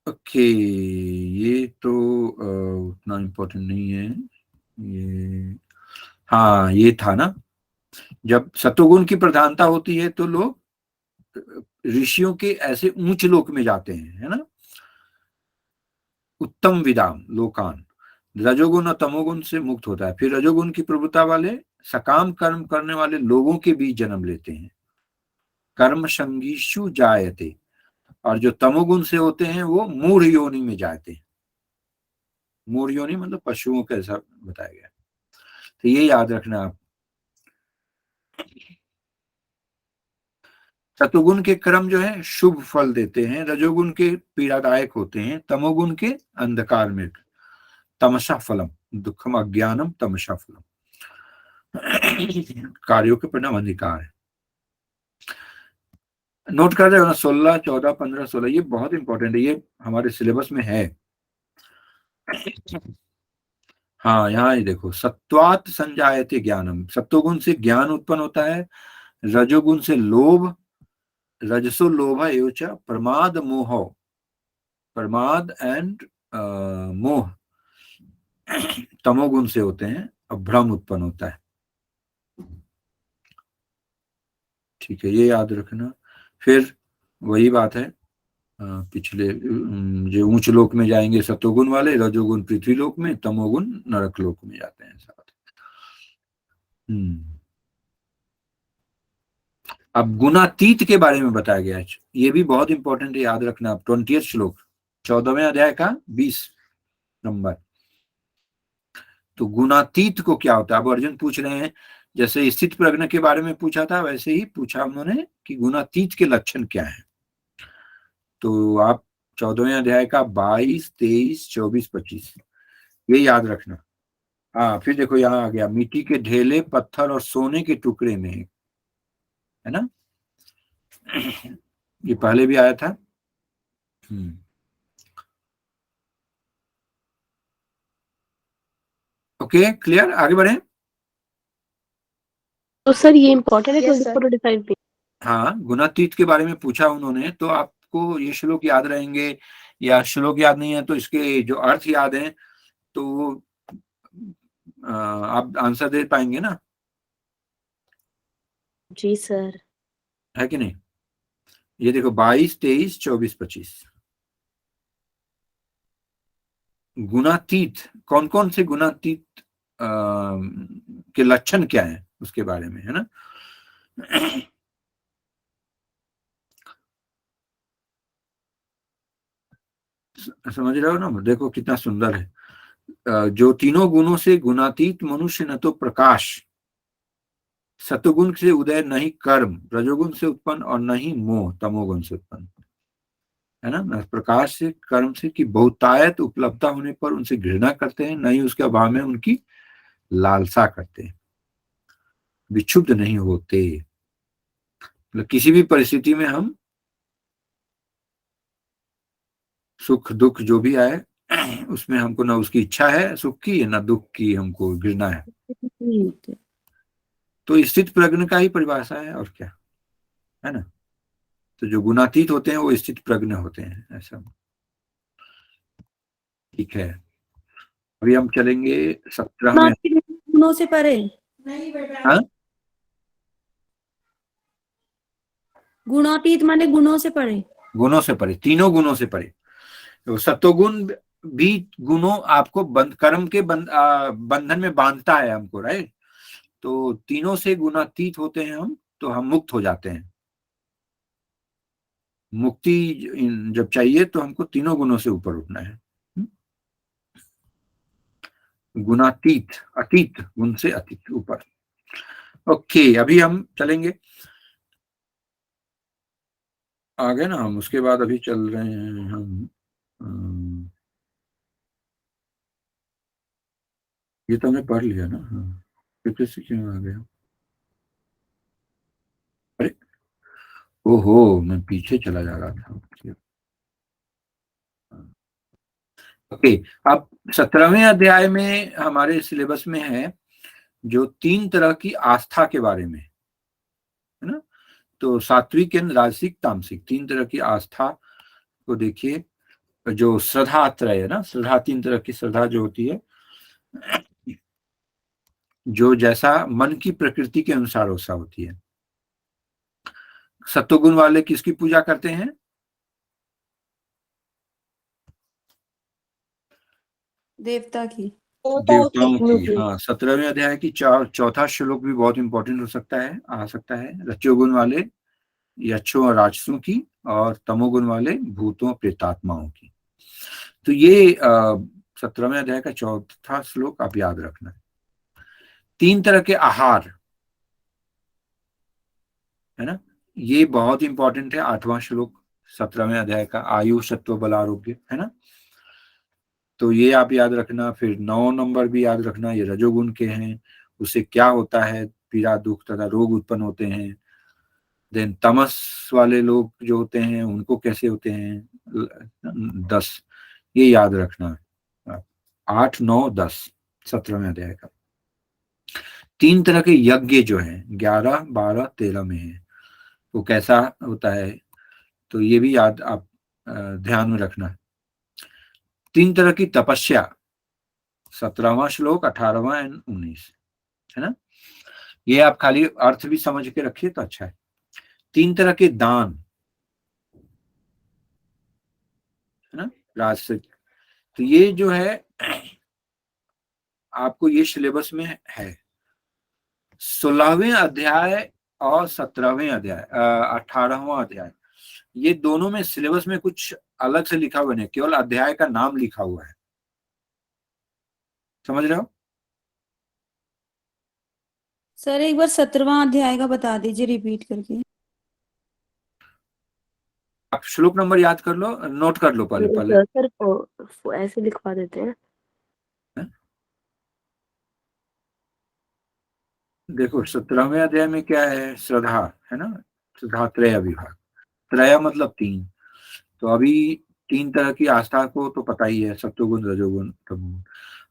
ओके, ये तो उतना इम्पोर्टेंट नहीं है ये। हाँ, ये था ना, जब सत्वगुण की प्रधानता होती है तो लोग ऋषियों के ऐसे ऊंच लोक में जाते हैं, है ना, उत्तम विदाम लोकान। रजोगुण और तमोगुण से मुक्त होता है। फिर रजोगुण की प्रभुता वाले सकाम कर्म करने वाले लोगों के बीच जन्म लेते हैं, कर्म संगीषु जायते। और जो तमोगुण से होते हैं वो मूढ़ योनि में जाते हैं। मूढ़ योनि मतलब पशुओं का, ऐसा बताया गया। तो ये याद रखना आप। सतुगुण के कर्म जो है शुभ फल देते हैं, रजोगुण के पीड़ादायक होते हैं, तमोगुण के अंधकार में। तमसा फलम दुखम अज्ञानम तमसा फलम। कार्यों के परिणाम अंधकार है। नोट कर रहे हो ना, 16 14 15 16, ये बहुत इंपॉर्टेंट है, ये हमारे सिलेबस में है। हाँ, यहाँ ही देखो, सत्वात संजायते ज्ञानम। सत्वगुण से ज्ञान उत्पन्न होता है, रजोगुण से लोभ, रजसो लोभ एवच प्रमाद मोह। प्रमाद एंड मोह तमोगुण से होते हैं और भ्रम उत्पन्न होता है। ठीक है, ये याद रखना। फिर वही बात है, पिछले जो उच्च लोक में जाएंगे सतोगुण वाले, रजोगुण पृथ्वी लोक में, तमोगुण नरक लोक में जाते हैं साथ। अब गुणातीत के बारे में बताया गया है, ये भी बहुत इंपॉर्टेंट है, याद रखना। आप 20 श्लोक 14वें अध्याय का 20 नंबर। तो गुणातीत को क्या होता है, अब अर्जुन पूछ रहे हैं, जैसे स्थित प्रज्ञ के बारे में पूछा था वैसे ही पूछा उन्होंने कि गुणातीत के लक्षण क्या है। तो आप 14वें अध्याय का 22 23 24 25 ये याद रखना। हाँ, फिर देखो यहाँ आ गया, मिट्टी के ढेले पत्थर और सोने के टुकड़े में, है ना। ये पहले भी आया था। ओके, क्लियर, आगे बढ़े। तो सर ये इम्पोर्टेंट है Yes, sir. 24 to 25 में। हाँ, गुणातीत के बारे में पूछा उन्होंने, तो आपको ये श्लोक याद रहेंगे, या श्लोक याद नहीं है तो इसके जो अर्थ याद हैं, तो आप आंसर दे पाएंगे ना, जी सर। है कि नहीं? ये देखो 22, 23, 24, 25 गुणातीत, कौन कौन से गुणातीत के लक्षण क्या है उसके बारे में, है ना। समझ रहे हो ना, देखो कितना सुंदर है। जो तीनों गुणों से गुणातीत मनुष्य न तो प्रकाश, सतोगुण से उदय, नहीं कर्म, रजोगुण से उत्पन्न, और नहीं मोह, तमोगुण से उत्पन्न, है ना। न प्रकाश से, कर्म से, कि बहुतायत उपलब्धता होने पर उनसे घृणा करते हैं, नहीं उसके अभाव में उनकी लालसा करते हैं, विक्षुब्ध नहीं होते। मतलब किसी भी परिस्थिति में हम सुख दुख जो भी आए उसमें हमको ना उसकी इच्छा है सुख की, ना दुख की हमको घृणा है। तो स्थित प्रज्ञ का ही परिभाषा है, और क्या है ना। तो जो गुणातीत होते हैं वो स्थित प्रज्ञ होते हैं, ऐसा। ठीक है, अभी हम चलेंगे 17वें। गुणों से परे, हाँ, गुणातीत माने गुणों से परे, गुणों से परे, तीनों गुणों से परे। तो सत्वगुण भी गुणों आपको कर्म के बंधन में बांधता है हमको, राइट। तो तीनों से गुणातीत होते हैं हम, तो हम मुक्त हो जाते हैं। मुक्ति जब चाहिए तो हमको तीनों गुणों से ऊपर उठना है। गुणातीत, अतीत, गुण से अतीत, ऊपर। ओके, अभी हम चलेंगे आगे ना, हम उसके बाद अभी चल रहे हैं हम। ये तो हमने पढ़ लिया ना। हाँ, फिर से क्यों आ गया? अरे ओहो, मैं पीछे चला जा रहा था। ओके, अब 17वें अध्याय में हमारे सिलेबस में है जो 3 तरह की आस्था के बारे में, है ना। तो सात्विक एवं राजसिक, तामसिक, 3 तरह की आस्था को देखिए। जो श्रद्धा त्रय है ना, श्रद्धा 3 तरह की श्रद्धा जो होती है, जो जैसा मन की प्रकृति के अनुसार वैसा होती है। सत्वगुण वाले किसकी पूजा करते हैं? देवता की। देवताओं की। हाँ, 17वें अध्याय की चौथा श्लोक भी बहुत इंपॉर्टेंट हो सकता है, आ सकता है। रजोगुण वाले यक्षों और राक्षसों की, और तमोगुण वाले भूतों प्रेतात्माओं की। तो ये 17वें अध्याय का चौथा श्लोक आप याद रखना है। 3 तरह के आहार, है ना, ये बहुत इंपॉर्टेंट है। 8वां श्लोक 17वें अध्याय का, आयु सत्व बल आरोग्य, है ना। तो ये आप याद रखना। फिर 9 नंबर भी याद रखना, ये रजोगुण के हैं, उससे क्या होता है, पीड़ा दुख तथा रोग उत्पन्न होते हैं। देन तमस वाले लोग जो होते हैं उनको कैसे होते हैं, 10, ये याद रखना। 8, 9, 10 17वें अध्याय का। 3 तरह के यज्ञ जो हैं 11, 12, 13 में है, वो कैसा होता है, तो ये भी याद आप ध्यान में रखना। 3 तरह की तपस्या, 17वां श्लोक, 18वां एंड 19, है ना। ये आप खाली अर्थ भी समझ के रखिए तो अच्छा है। 3 तरह के दान, है ना, राजसिक। तो ये जो है आपको ये सिलेबस में है। 16वें अध्याय और 17वें अध्याय, 18वां अध्याय, ये दोनों में सिलेबस में कुछ अलग से लिखा हुआ नहीं, केवल अध्याय का नाम लिखा हुआ है। समझ रहे हो? सर एक बार 17वां अध्याय का बता दीजिए रिपीट करके। आप श्लोक नंबर याद कर लो, नोट कर लो पहले। सर ऐसे लिखवा देते हैं। देखो 17वें अध्याय में क्या है, श्रद्धा, है ना। श्रद्धा त्रय विभाग, त्रय मतलब 3। तो अभी 3 तरह की आस्था को तो पता ही है, सत्वगुण, रजोगुण, तमोगुण।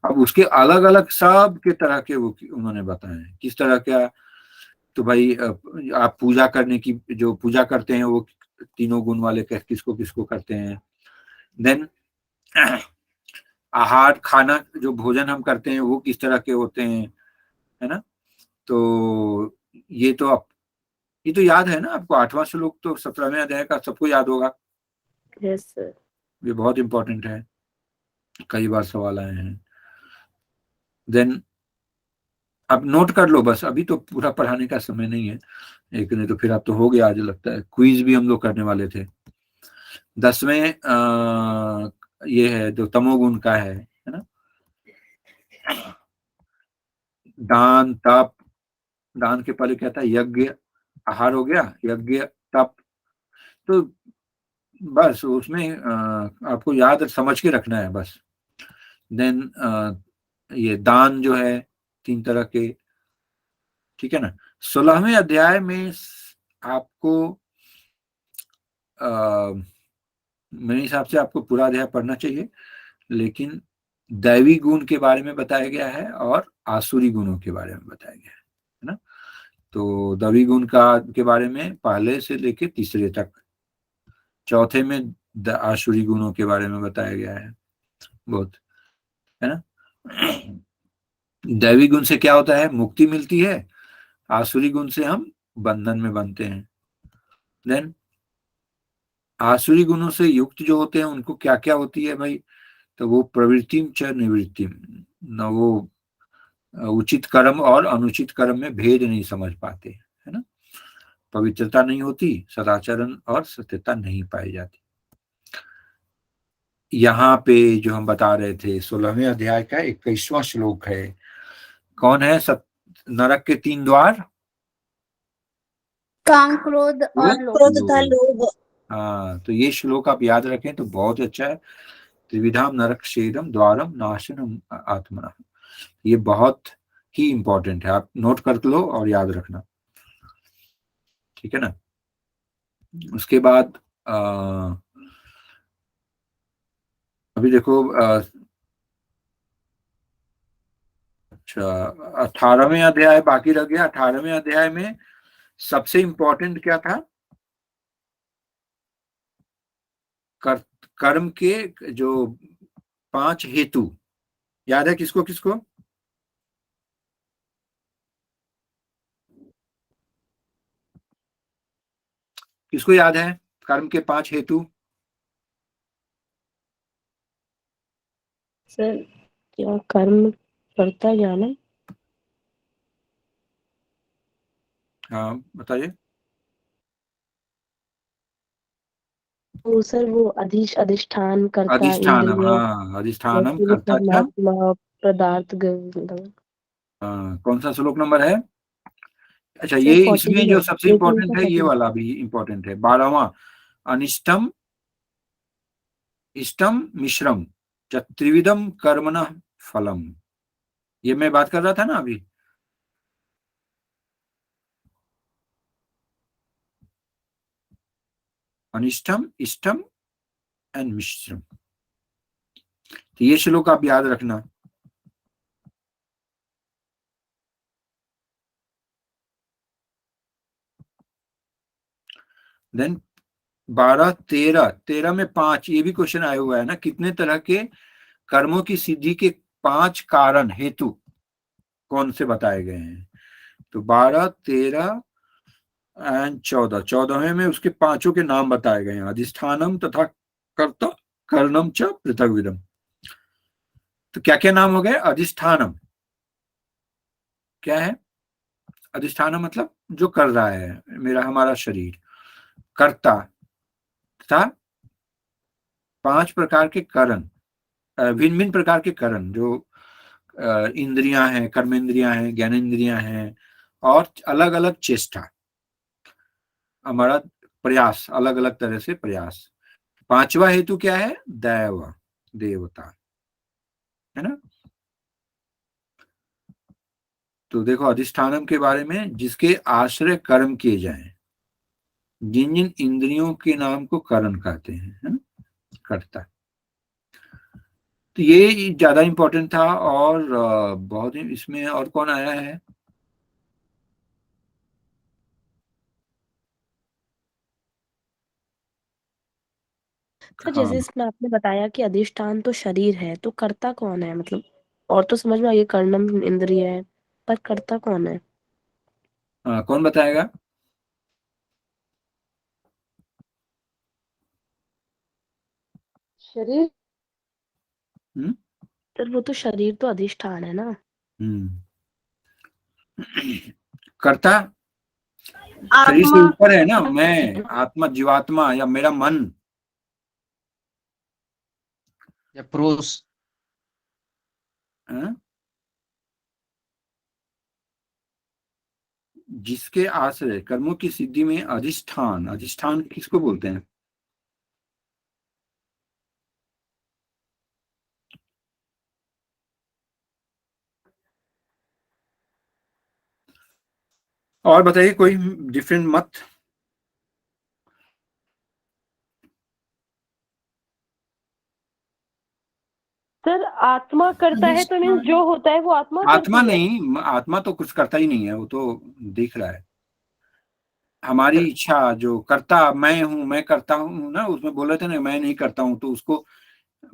अब उसके अलग अलग सब के तरह के वो उन्होंने बताए हैं, किस तरह का तो भाई आप पूजा करने की, जो पूजा करते हैं वो तीनों गुण वाले किसको किसको करते हैं। देन आहार, खाना, जो भोजन हम करते हैं वो किस तरह के होते हैं, है ना। तो ये तो याद है ना आपको, 8वां श्लोक तो 17वें अध्याय का सबको याद होगा। Yes sir. ये बहुत इंपॉर्टेंट है, कई बार सवाल आए हैं। देन अब नोट कर लो बस, अभी तो पूरा पढ़ाने का समय नहीं है, एक नहीं तो फिर अब तो हो गया, आज लगता है क्विज भी हम लोग करने वाले थे। 10वें ये है जो तमोगुण का है ना। दान, तप, दान के पहले क्या था, यज्ञ, आहार हो गया, यज्ञ, तप। तो बस उसमें आपको याद समझ के रखना है बस। देन ये दान जो है 3 तरह के, ठीक है ना। 16वें अध्याय में आपको मेरे हिसाब से आपको पूरा अध्याय पढ़ना चाहिए, लेकिन दैवी गुण के बारे में बताया गया है और आसुरी गुणों के बारे में बताया गया है ना। तो दैवी गुण के बारे में पहले से लेके तीसरे तक, चौथे में आसुरी गुणों के बारे में बताया गया है बहुत, है ना। दैवी गुण से क्या होता है, मुक्ति मिलती है, आसुरी गुण से हम बंधन में बनते हैं। देन आसुरी गुणों से युक्त जो होते हैं उनको क्या क्या होती है भाई, तो वो प्रवृत्तिम च निवृत्तिम, न वो उचित कर्म और अनुचित कर्म में भेद नहीं समझ पाते, है ना। पवित्रता नहीं होती, सदाचरण और सत्यता नहीं पाई जाती। यहाँ पे जो हम बता रहे थे 16वें अध्याय का 21वां श्लोक है, कौन है नरक के 3 द्वार, काम, क्रोध और लोभ। क्रोध तथा लोभ। हाँ, तो ये श्लोक आप याद रखें तो बहुत अच्छा है। त्रिविधाम नरक क्षेदम द्वारम नाशनम आत्मना, ये बहुत ही इंपॉर्टेंट है, आप नोट कर लो और याद रखना, ठीक है ना। उसके बाद अभी देखो अच्छा 18वें अध्याय बाकी रह गया। 18वें अध्याय में सबसे इंपॉर्टेंट क्या था, कर्म के जो 5 हेतु, याद है किसको किसको, किसको याद है कर्म के 5 हेतु। सर क्या कर्म करता ज्ञानम। हाँ बताइए। वो सर वो अधिष्ठान करता अधिष्ठानम, इंद्रिय, हाँ अधिष्ठानम वस्तु कर्ता च। परमात्मा पदार्थ कौन सा श्लोक नंबर है, अच्छा सर ये 40 इसमें जो सबसे 18 इंपॉर्टेंट का है ये 40। वाला भी इंपॉर्टेंट है, 12वां, अनिष्टम इष्टम मिश्रम च त्रिविधम कर्मणः फलम, ये मैं बात कर रहा था ना अभी। अनिष्टम, इष्टम एंड मिश्रम, तो ये श्लोक आप याद रखना। देन 12, 13, 13 में 5, ये भी क्वेश्चन आया हुआ है ना, कितने तरह के कर्मों की सिद्धि के 5 कारण हेतु कौन से बताए गए हैं, तो 12, 13 एंड 14, 14वें में उसके 5 के नाम बताए गए हैं, अधिष्ठानम तथा कर्ता कर्णम च पृथक विदम। तो क्या क्या नाम हो गए, अधिष्ठानम क्या है, अधिष्ठानम मतलब जो कर रहा है हमारा शरीर, कर्ता तथा 5 प्रकार के करण, भिन्न भिन्न प्रकार के करण, जो इंद्रियां हैं, कर्मेंद्रियां हैं, ज्ञानेंद्रियां हैं, और अलग अलग चेष्टा, हमारा प्रयास, अलग अलग तरह से प्रयास। 5वां हेतु क्या है, देवता, है ना। तो देखो अधिष्ठानम के बारे में, जिसके आश्रय कर्म किए जाएं, जिन जिन इंद्रियों के नाम को करण कहते हैं, है ना, कर्ता। तो ये ज्यादा इंपॉर्टेंट था। और बहुत ही इसमें और कौन आया है, सर जैसे इसमें आपने बताया कि अधिष्ठान तो शरीर है, तो कर्ता कौन है? मतलब और तो समझ में आ गया कर्णम इंद्रिय है, पर कर्ता कौन है? कौन बताएगा? शरीर। सर वो तो शरीर तो अधिष्ठान है ना। कर्ता शरीर से ऊपर है ना, मैं आत्मा, जीवात्मा या मेरा मन या पुरुष। जिसके आश्रय कर्मों की सिद्धि में अधिष्ठान, अधिष्ठान किसको बोलते हैं? और बताइए कोई डिफरेंट मत। सर आत्मा करता है तो मीन्स जो होता है वो आत्मा आत्मा करती है। नहीं, आत्मा तो कुछ करता ही नहीं है, वो तो दिख रहा है। हमारी इच्छा जो करता मैं हूं, मैं करता हूं ना, उसमें बोल रहे थे ना मैं नहीं करता हूं, तो उसको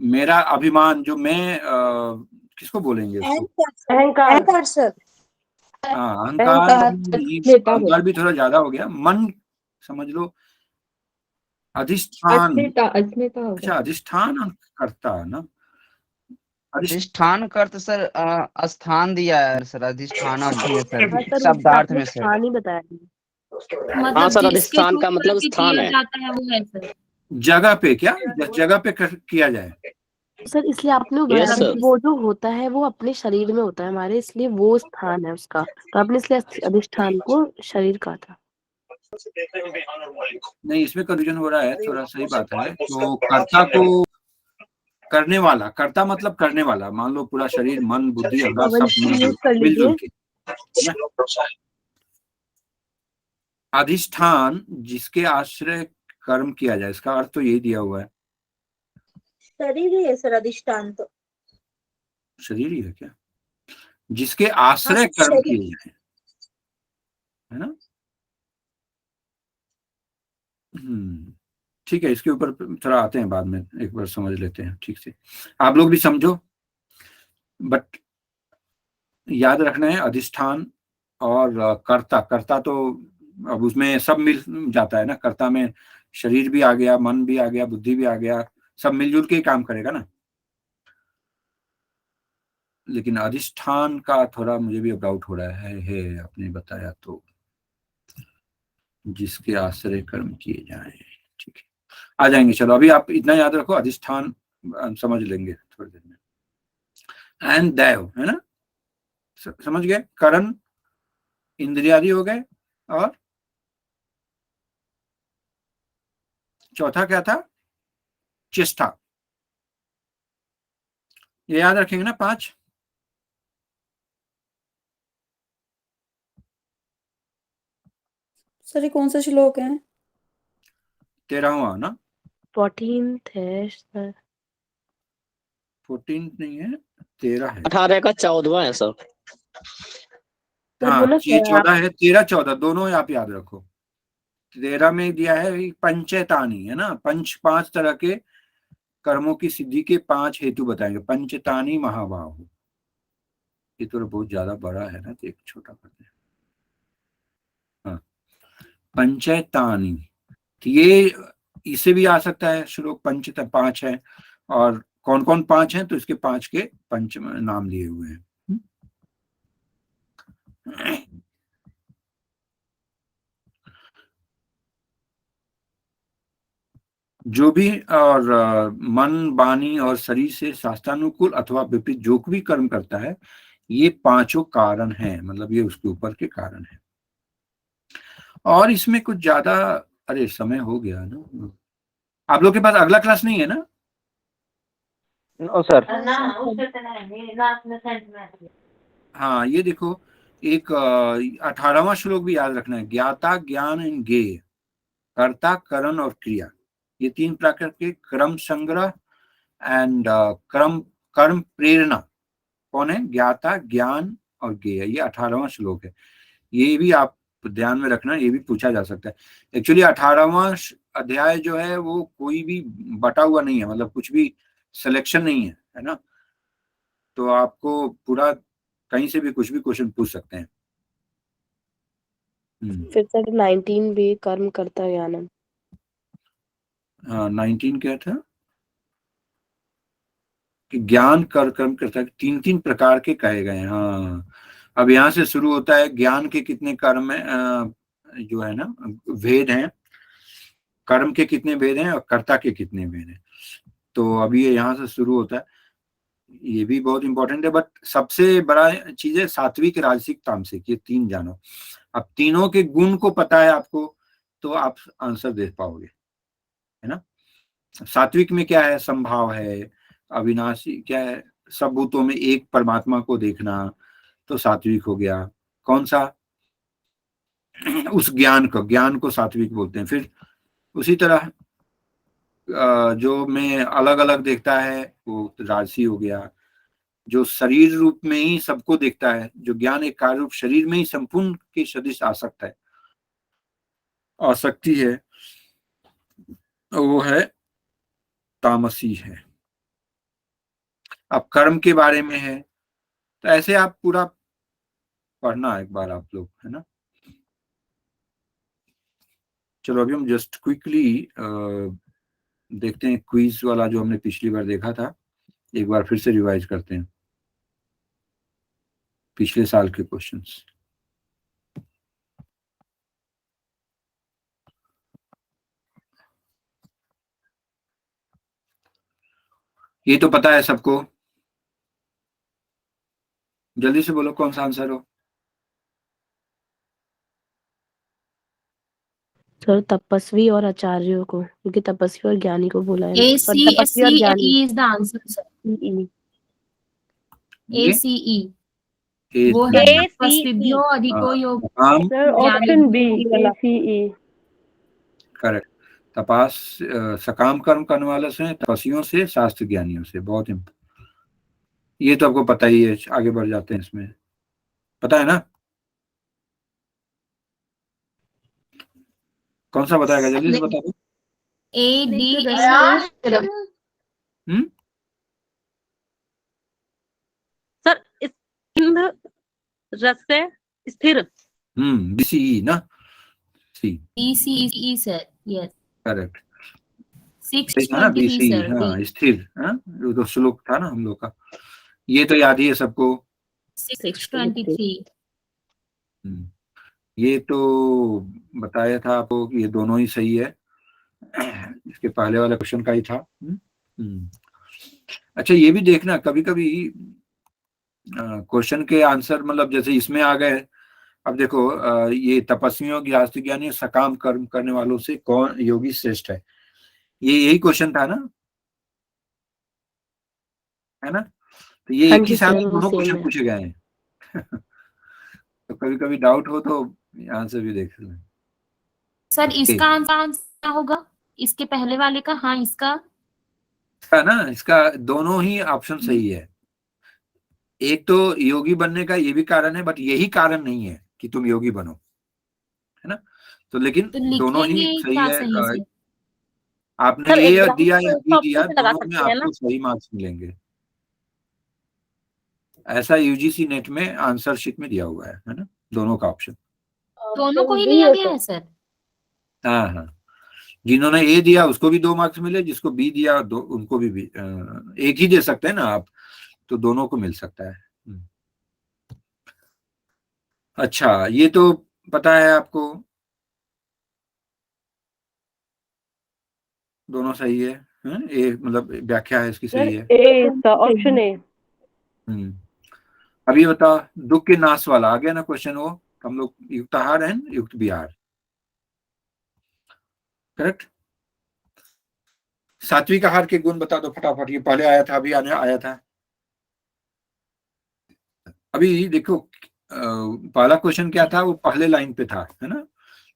मेरा अभिमान जो मैं किसको बोलेंगे उसको? अहंकार। अहंकार सर। अहंकार नहीं, अहंकार भी थोड़ा ज्यादा हो गया। मन समझ लो, अधिष्ठान। अच्छा, अधिष्ठान करता है ना, अधिष्ठान का अर्थ सर स्थान दिया है सर, अधिष्ठान है सर हाँ सर, उसमें शब्दार्थ आपने में सर। स्थान ही बताया है। मतलब सर, जिसके अधिष्ठान का ऊपर मतलब के स्थान किया है। जाता है वो है सर। जगह पे, क्या जगह पे किया जाए? सर इसलिए आपने यस बताया सर। कि वो जो होता है वो अपने शरीर में होता है हमारे, इसलिए वो स्थान है उसका, तो आपने इसलिए अधिष्ठान को शरीर कहा था। नहीं, इसमें कंफ्यूजन हो रहा है थोड़ा, सही बात है। तो कर्ता को करने वाला, कर्ता मतलब करने वाला, मान लो पूरा शरीर, मन, बुद्धि, अहंकार सब यूज कर मिलजुल लीजिए। के। अधिष्ठान जिसके आश्रय कर्म किया जाए, इसका अर्थ तो यही दिया हुआ है। शरीर ही है सर अधिष्ठान तो। शरीर ही है क्या? जिसके आश्रय कर्म शरीर। किए जाए, है ना? ठीक है, इसके ऊपर थोड़ा आते हैं बाद में, एक बार समझ लेते हैं ठीक से। आप लोग भी समझो, बट याद रखना है अधिष्ठान और कर्ता। कर्ता तो अब उसमें सब मिल जाता है ना, कर्ता में शरीर भी आ गया, मन भी आ गया, बुद्धि भी आ गया, सब मिलजुल के ही काम करेगा ना। लेकिन अधिष्ठान का थोड़ा मुझे भी अब डाउट हो रहा है आपने बताया तो, जिसके आश्रय कर्म किए जाए। ठीक है, आ जाएंगे। चलो अभी आप इतना याद रखो, अधिष्ठान समझ लेंगे थोड़ी देर में। एंड दैव, है ना, समझ गए? करण इंद्रियादि हो गए, और चौथा क्या था? चेष्टा। ये याद रखेंगे ना 5? सर ये कौन सा श्लोक है? 13वां ना? 14th है सर। 14 नहीं है, 13 है। 18 का 14वां है सर। हाँ, ये 14 है, 13 14 दोनों आप याद रखो। 13 में दिया है पंचेतानी, है ना, 5 तरह के कर्मों की सिद्धि के 5 हेतु बताएंगे। पंचतानी महाबाहु, ये तो बहुत ज्यादा बड़ा है ना, तो एक छोटा करते हैं। हाँ, पंचेतानी, तो ये इसे भी आ सकता है श्लोक। 5 है, और कौन कौन 5 हैं, तो इसके 5 के पंच नाम लिए हुए हैं। जो भी और मन, वाणी और शरीर से शास्त्रानुकूल अथवा विपरीत जो भी कर्म करता है, ये 5 कारण हैं, मतलब ये उसके ऊपर के कारण है। और इसमें कुछ ज्यादा, अरे समय हो गया ना, आप लोग के पास अगला क्लास नहीं है ना? No sir. हाँ, ये देखो, एक 18वां श्लोक भी याद रखना है। ज्ञाता, ज्ञान एंड ज्ञेय, कर्ता, करण और क्रिया, ये 3 प्रकार के क्रम संग्रह एंड क्रम कर्म प्रेरणा कौन है? ज्ञाता, ज्ञान और ज्ञेय। ये 18वां श्लोक है। ये भी आप ध्यान में रखना, ये भी पूछा जा सकता है। एक्चुअली 18वां अध्याय जो है वो कोई भी बटा हुआ नहीं है, मतलब कुछ भी सिलेक्शन नहीं है ना, तो आपको पूरा कहीं से भी कुछ भी क्वेश्चन पूछ सकते हैं। फिर सर 19 भी कर्म करता ज्ञानम। 19 क्या था कि ज्ञान कर कर्म करता है, 3 प्रकार के कहे गए हैं। हाँ, अब यहाँ से शुरू होता है ज्ञान के कितने कर्म है, जो है ना भेद हैं, कर्म के कितने भेद हैं और कर्ता के कितने भेद हैं। तो अभी ये यहाँ से शुरू होता है, ये भी बहुत इंपॉर्टेंट है। बट सबसे बड़ा चीज है सात्विक, राजसिक, तामसिक, ये 3 जानो। अब तीनों के गुण को पता है आपको तो आप आंसर दे पाओगे, है ना। सात्विक में क्या है, संभाव है, अविनाशी क्या है, सब भूतों में एक परमात्मा को देखना, तो सात्विक हो गया। कौन सा, उस ज्ञान को सात्विक बोलते हैं। फिर उसी तरह जो में अलग अलग देखता है वो राजसी हो गया। जो शरीर रूप में ही सबको देखता है, जो ज्ञान एक कार्य रूप शरीर में ही संपूर्ण के सदृश आसक्त है, आसक्ति है, वो है तामसी है। अब कर्म के बारे में है, तो ऐसे आप पूरा पढ़ना एक बार आप लोग, है ना। चलो अभी हम जस्ट क्विकली देखते हैं क्विज वाला जो हमने पिछली बार देखा था, एक बार फिर से रिवाइज करते हैं पिछले साल के क्वेश्चंस। ये तो पता है सबको, जल्दी से बोलो कौन सा आंसर हो। सर तपस्वी और आचार्यों को, क्योंकि तपस्वी और ज्ञानी को बोला है ना। A और C तपस्वी और C ज्ञानी E is the answer, sir. A C E वो है तपस्विभ्यो अधिको योग काम, sir option B ACE। Correct. तपास सकाम कर्म करने वाले से, तपस्वियों से, शास्त्र ज्ञानियों से। बहुत ये तो आपको पता ही है। आगे बढ़ जाते हैं, इसमें पता है ना कौन सा बताएगा, जल्दी से बता दो। A D सर स्थिर रस से स्थिर। BCE ना, सी E C E sir, yes, correct. 623 BCE, sir, हाँ D स्थिर। हाँ, वो तो श्लोक था ना हम लोग का, ये तो याद ही है सबको। 623 ये तो बताया था आपको कि ये दोनों ही सही है, इसके पहले वाला क्वेश्चन का ही था। अच्छा, ये भी देखना कभी कभी क्वेश्चन के आंसर, मतलब जैसे इसमें आ गए। अब देखो ये तपस्वियों, गृहस्थ ज्ञानी, सकाम कर्म करने वालों से कौन योगी श्रेष्ठ है, ये यही क्वेश्चन था ना, है ना। तो ये एक ही साल में दोनों क्वेश्चन पूछे गए हैं। तो कभी कभी डाउट हो तो आंसर भी देख लें। सर इसका आंसर क्या होगा, इसके पहले वाले का? हाँ, इसका ना, इसका दोनों ही ऑप्शन सही है। एक तो योगी बनने का ये भी कारण है, बट यही कारण नहीं है कि तुम योगी बनो, है ना। तो लेकिन तो दोनों ही लिखेंगे सही क्या है। सही से? आपने सर ए एग्जाम दिया या बी दिया, से लगा दोनों में सकते हैं ना। आपको सही मार्क्स मिलेंगे। ऐसा यूजीसी नेट में आंसर शीट में दिया हुआ है ना, दोनों का ऑप्शन। दोनों को ही लिया गया है सर। हाँ हाँ, जिन्होंने ए दिया उसको भी 2 मार्क्स मिले, जिसको बी दिया उनको भी एक ही दे सकते हैं ना आप, तो दोनों को मिल सकता है। अच्छा, ये तो पता है आपको, दोनों सही है। ए मतलब व्याख्या है इसकी सही है। ए इसका ऑप्शन ए। अभी बता, दुख के नाश वाला आ गया ना क्वेश्चन, वो हम लोग युक्ताहार है, युक्त बिहार, करेक्ट। सात्विक आहार के गुण बता दो फटाफट, ये पहले आया था, अभी आया था। अभी देखो पहला क्वेश्चन क्या था, वो पहले लाइन पे था, है ना।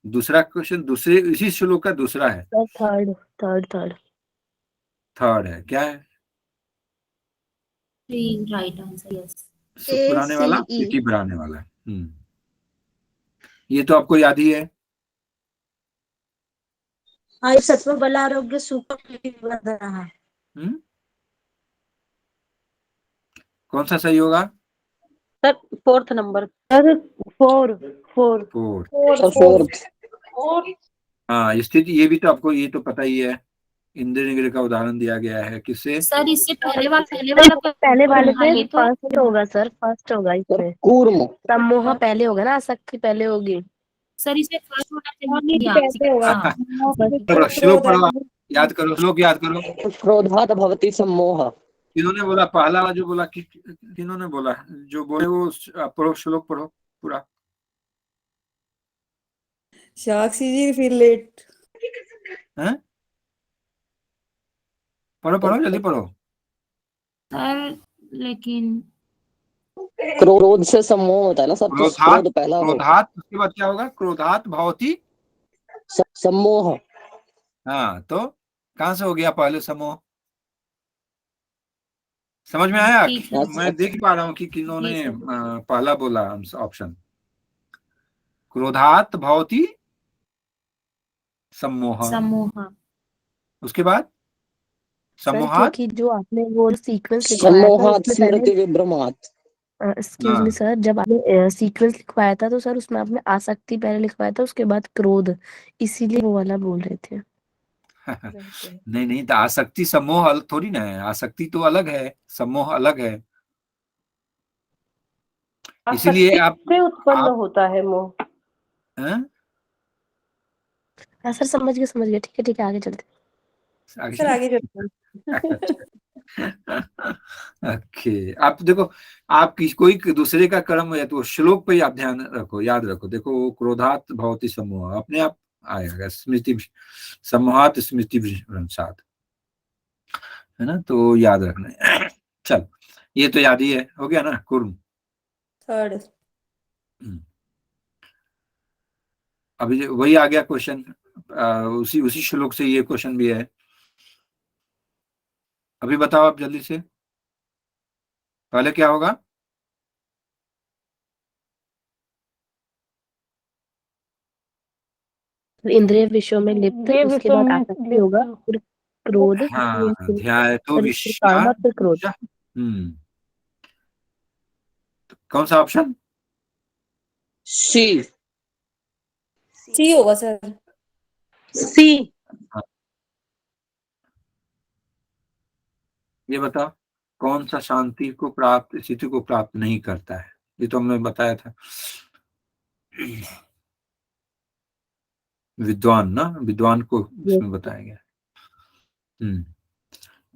दूसरा क्वेश्चन दूसरे इसी श्लोक का दूसरा है, थर्ड है। क्या है? Right answer, yes. सुख बढ़ाने वाला, पीठी बढ़ाने वाला। ये तो आपको याद ही है। हाँ, सत्व बल आरोग्य सुख वर्धन है। कौन सा सही होगा? Sir 4th number. सर 4 4 4। हाँ, स्थिति ये भी तो आपको ये तो पता ही है। इंद्र निग्रह का उदाहरण दिया गया है किससे? सर इससे पहले वाला पहले वाले हाँ, से ये तो फर्स्ट होगा सर, फर्स्ट होगा इसमें। सम्मोह पहले होगा ना, आसक्ति पहले होगी। सर इसे फर्स्ट होना चाहिए। हाँ, पढ़ो, श्लोक पढ़ो, याद करो, श्लोक याद करो। क्रोधात भवति सम्मोह। किन्होंने बोला? पहला वाला जो बोला किन्होंने बोला? जो बोले वो पढ़ो, श्लोक पढ़ो पूरा। साक्षी जी फिर लेट। हैं? पढ़ो पढ़ो, जल्दी पढ़ो। सर लेकिन क्रोध से सम्मोह होता है ना सर, तो क्रोध पहला होगा। क्रोधात, उसके बाद क्या होगा? क्रोधात भवति सम्मोह। हाँ, तो कहां से हो गया पहले समूह? समझ में आया? मैं देख पा रहा हूँ कि किन्होंने पहला बोला ऑप्शन। क्रोधात भवति सम्मोह। उसके बाद सम्मोहात, क्योंकि जो आपने वो सीक्वेंस सम्मोहात स्मृति विभ्रमात्। एक्सक्यूज मी सर, जब आपने सीक्वेंस लिखवाया था तो सर उसमें आपने आसक्ति पहले लिखवाया था, उसके बाद क्रोध, इसीलिए वो वाला बोल रहे थे। नहीं नहीं, तो आसक्ति सम्मोह अलग थोड़ी ना है। आसक्ति तो अलग है, सम्मोह अलग है। इसीलिए आप उत्पन्न होता है मोह। हाँ सर, समझ गए, ठीक है, आगे चलते सर आगे चलते ओके, आप देखो, आप कोई दूसरे का कर्म है तो श्लोक पे आप ध्यान रखो, याद रखो। देखो, वो क्रोधात भवति सम्मोह अपने आप आएगा। स्मृति सम्मोहात स्मृति भ्रंशात्, है ना? तो याद रखना है। चल, ये तो याद ही है, हो गया ना? कुर्म 3rd। अभी वही आ गया क्वेश्चन, उसी श्लोक से ये क्वेश्चन भी है। अभी बताओ आप जल्दी से, पहले क्या होगा? इंद्रिय विषयों में लिप्त, उसके बाद आसक्ति होगा, फिर क्रोध, हाँ, ध्याय तो कामा, फिर क्रोध। कौन सा ऑप्शन? सी होगा सर। सी। ये बताओ, कौन सा शांति को प्राप्त, स्थिति को प्राप्त नहीं करता है? ये तो हमने बताया था। विद्वान ना, विद्वान को इसमें बताया गया।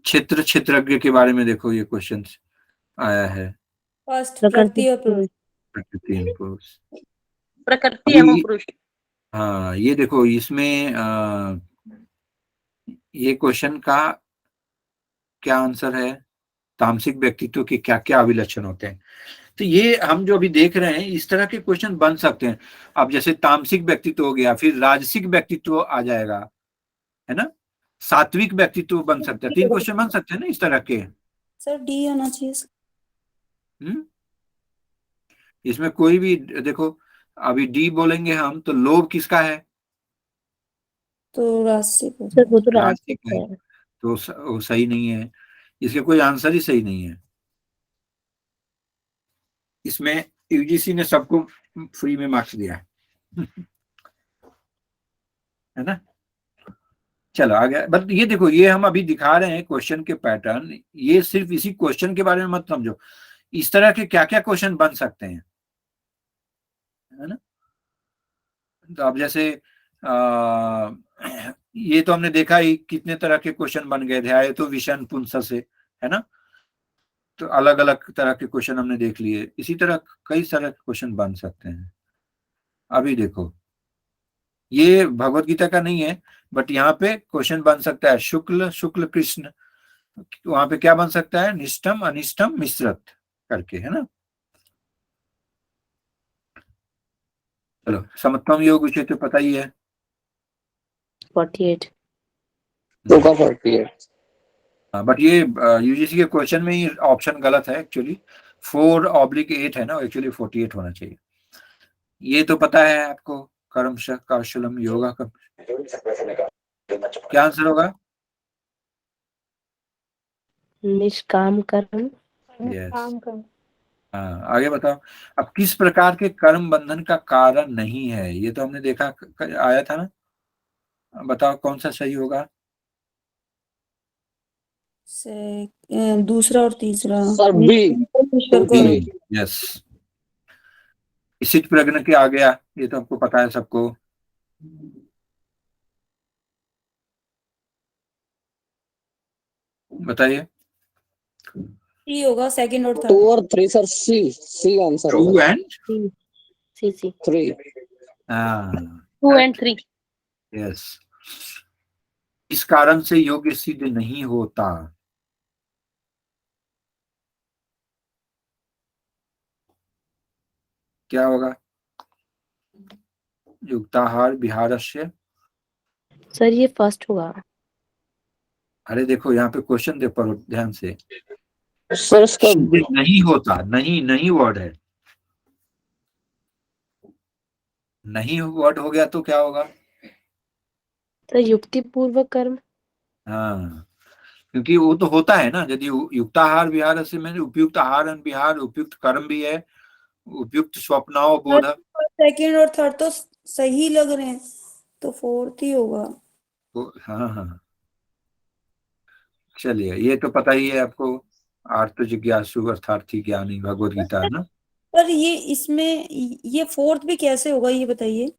क्षेत्रज्ञ के बारे में देखो, ये क्वेश्चन आया है। फर्स्ट प्रकृति और पुरुष। प्रकृति एवं पुरुष। हाँ, ये देखो, इसमें ये क्वेश्चन का क्या आंसर है? तामसिक व्यक्तित्व के क्या क्या अभिलक्षण होते हैं? तो ये हम जो अभी देख रहे हैं, इस तरह के क्वेश्चन बन सकते हैं। अब जैसे तामसिक व्यक्तित्व हो गया, फिर राजसिक व्यक्तित्व आ जाएगा, है ना? सात्विक व्यक्तित्व बन सकता है। 3 क्वेश्चन बन सकते हैं ना इस तरह के। सर डी होना चाहिए। इसमें कोई भी देखो, अभी डी बोलेंगे हम तो लोभ किसका है? तो राजसिक है, तो वो सही नहीं है। इसके कोई आंसर ही सही नहीं है। इसमें यूजीसी ने सबको फ्री में मार्क्स दिया है ना? चलो आगे। बट ये देखो, ये हम अभी दिखा रहे हैं क्वेश्चन के पैटर्न। ये सिर्फ इसी क्वेश्चन के बारे में मत समझो, इस तरह के क्या क्या क्वेश्चन बन सकते हैं, है ना? तो अब जैसे ये तो हमने देखा ही, कितने तरह के क्वेश्चन बन गए। ध्याय तो विषण पुंस से, है ना? तो अलग अलग तरह के क्वेश्चन हमने देख लिए। इसी तरह कई तरह के क्वेश्चन बन सकते हैं। अभी देखो, ये भगवत गीता का नहीं है, बट यहाँ पे क्वेश्चन बन सकता है शुक्ल शुक्ल कृष्ण। वहां पे क्या बन सकता है? निष्ठम अनिष्टम मिश्रत करके, है ना? चलो, समत्वम योग विषय तो पता ही है। 48। बट ये यूजीसी के क्वेश्चन में ही ऑप्शन गलत है एक्चुअली। 4/8 है ना, एक्चुअली 48 होना चाहिए। ये तो पता है आपको, कर्मश कौशलम योगा का क्या आंसर होगा? निष्काम कर्म। यस। काम कर। हाँ, आगे बताओ। अब किस प्रकार के कर्म बंधन का कारण नहीं है, ये तो हमने देखा आया था ना। बताओ कौन सा सही होगा? दूसरा और तीसरा सर बी। ईश्वर को बी। यस। इसी प्रज्ञ के आ गया, ये तो आपको पता है सबको। बताइए। सी होगा, सेकंड और 2 थर्ड। और 3 सर, सी आंसर 2 होगा। And C 3। 2 and 3। यस। इस कारण से योग्य सिद्ध नहीं होता। क्या होगा? युक्ताहार विहारस्य। सर ये फर्स्ट होगा। अरे देखो यहाँ पे क्वेश्चन दे पढ़ो ध्यान से। सर इसका सिद्ध नहीं होता, नहीं नहीं वर्ड है, नहीं वर्ड हो गया तो क्या होगा? सर युक्ति पूर्वक कर्म। हाँ, क्योंकि वो तो होता है ना, यदि युक्ताहार विहार से मैंने उपयुक्त आहार विहार, उपयुक्त कर्म भी है, उपयुक्त स्वप्नाओ बोध। सेकंड और थर्ड तो सही लग रहे हैं, तो फोर्थ ही होगा। हाँ हाँ, चलिए ये तो पता ही है आपको, आर्त जिज्ञासु अर्थार्थी ज्ञानी, भगवत गीता है ना। पर ये इसमें ये फोर्थ भी कैसे होगा, ये बताइए।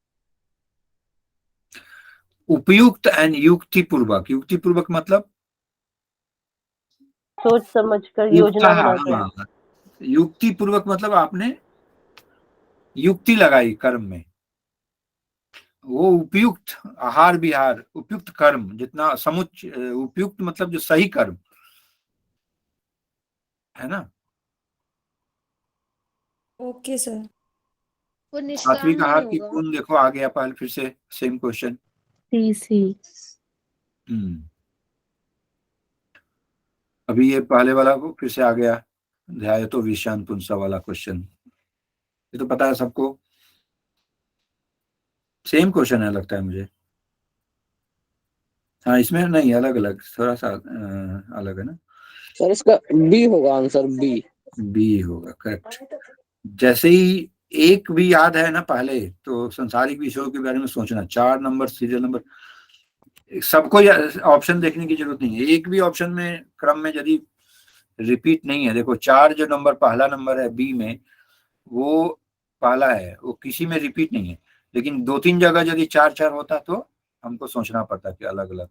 उपयुक्त एंड युक्ति पूर्वक। युक्ति पूर्वक मतलब सोच समझ कर योजना बनाकर। हाँ, युक्ति पूर्वक मतलब आपने युक्ति लगाई कर्म में, वो उपयुक्त आहार विहार, उपयुक्त कर्म, जितना समुच्च उपयुक्त मतलब जो सही कर्म है ना। Okay sir. वो निष्काम सात्विक नहीं आहार की होगा। गुण देखो आ गया पहले, फिर से सेम क्वेश्चन। सी। अभी ये पहले वाला को फिर से आ गया, ध्याय तो विषान पुंसा वाला क्वेश्चन, ये तो पता है सबको, सेम क्वेश्चन है लगता है मुझे। हाँ इसमें नहीं, अलग अलग थोड़ा सा अलग है ना। सर इसका बी होगा आंसर, बी होगा करेक्ट। जैसे ही एक भी याद है ना पहले, तो संसारिक विषयों के बारे में सोचना, 4 नंबर सीरियल नंबर सबको ऑप्शन देखने की जरूरत नहीं है, एक भी ऑप्शन में क्रम में यदि रिपीट नहीं है, देखो 4 जो नंबर पहला नंबर है बी में, वो पहला है, वो किसी में रिपीट नहीं है, लेकिन 2-3 जगह यदि 4-4 होता तो हमको सोचना पड़ता कि अलग अलग।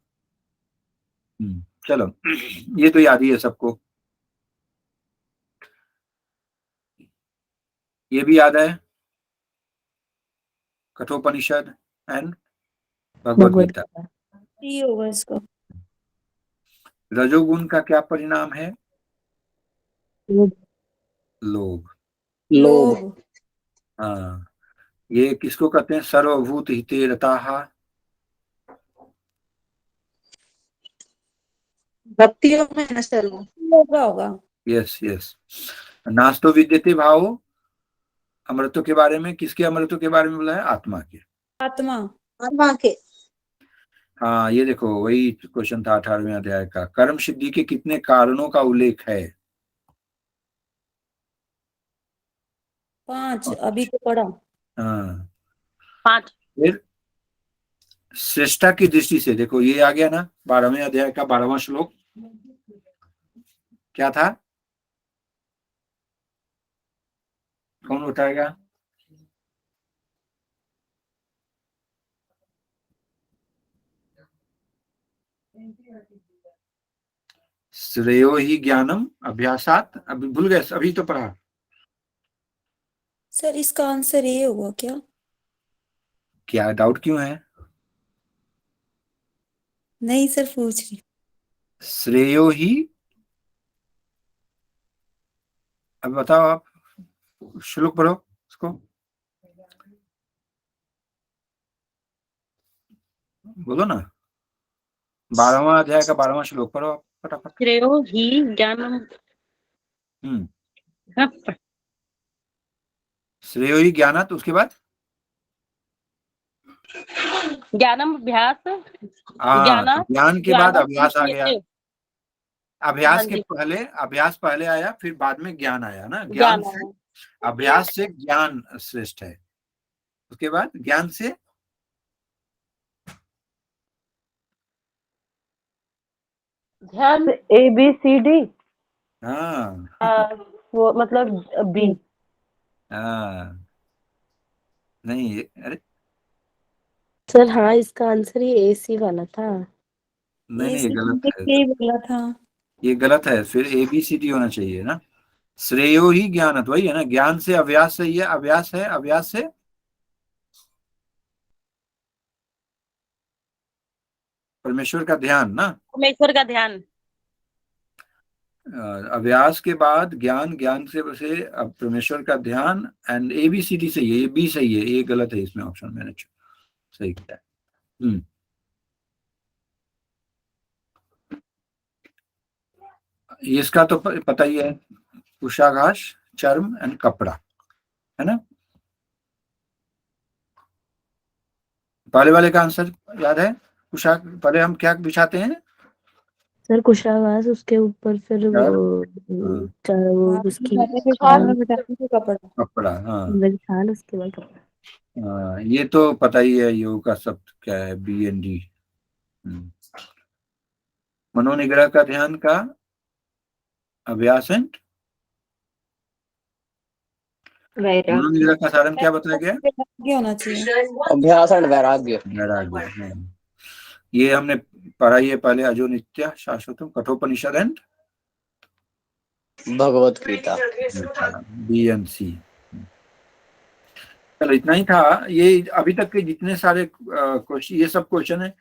चलो ये तो याद ही है सबको, ये भी याद है, कठोपनिषद एंड भगवत भगवत गीता। सी होगा इसका। रजोगुण का क्या परिणाम है? गीता। लोभ। लोभ। हाँ, ये किसको कहते हैं? सर्वभूत हिते रताहा। भक्तियों में है सर वो। होगा। Yes yes. नास्तो विद्यते भाव, अमृतों के बारे में, किसके अमृतों के बारे में बोला है? आत्मा के। आत्मा। आत्मा के। हाँ ये देखो वही क्वेश्चन था 18वें अध्याय का, कर्म सिद्धि के कितने कारणों का उल्लेख है? 5 अभी तो पढ़ा। हाँ 5। फिर श्रेष्ठा की दृष्टि से देखो, ये आ गया ना 12वें अध्याय का 12वां श्लोक, क्या था? कौन बताएगा? श्रेयो ही ज्ञानम अभ्यासात, अभी भूल गए, अभी तो पढ़ा। सर इसका आंसर ये होगा क्या? क्या डाउट क्यों है? नहीं सर, पूछ रही। श्रेयो ही, अब बताओ आप, श्लोक पढ़ो उसको, बोलो ना, 12वां अध्याय का 12वां श्लोक पढ़ो आप फटाफट। श्रेयो ही ज्ञानम। श्रेयो ही ज्ञानात, उसके बाद ज्ञानम अभ्यास हाँ, ज्ञाना तो ज्ञान के बाद ज्ञानम अभ्यास आ गया। विद्यते। अभ्यास हाँ के जी, पहले, अभ्यास पहले आया, फिर बाद में ज्ञान आया ना। ज्ञान से, आया। अभ्यास से ज्ञान श्रेष्ठ है, उसके बाद ज्ञान से ध्यान ABCD। हाँ वो मतलब B। हाँ नहीं, अरे सर हाँ, इसका आंसर ये AC वाला था। नहीं नहीं, ये ऐसे गलत है, यही बोला था। ये गलत है। फिर ABCD होना चाहिए ना। श्रेयो ही ज्ञानत, वही है ना। ज्ञान से अभ्यास से, ये अभ्यास है, अभ्यास से परमेश्वर का ध्यान ना। परमेश्वर का ध्यान। अभ्यास के बाद ज्ञान, ज्ञान से अब परमेश्वर का ध्यान, एंड ABCD सही है, ये B सही है, ये गलत है इसमें ऑप्शन मैंने सही किया है। इसका तो पता ही है, कुशाघास, चर्म एंड कपड़ा, है ना। पहले वाले का आंसर याद है? कुशाक पहले हम क्या बिछाते हैं? सर कुशावास, उसके ऊपर फिर वो वो उसकी खाल, कपड़ा, हाँ खाल, उसके बाद कपड़ा। हाँ, ये तो पता ही है, योग का शब्द क्या है, BND। मनोनिग्रह का ध्यान का अभ्यास है। मनोनिग्रह का साधन क्या बताया गया? वैराग्य होना चाहिए। अभ्यास एंड वैराग्य। वैराग्य। ये हमने पढ़ाई है पहले, अजो नित्य शाश्वतम, कठोपनिषद एंड भगवत गीता। BNC। चलो इतना ही था। ये अभी तक के जितने सारे क्वेश्चन, ये सब क्वेश्चन है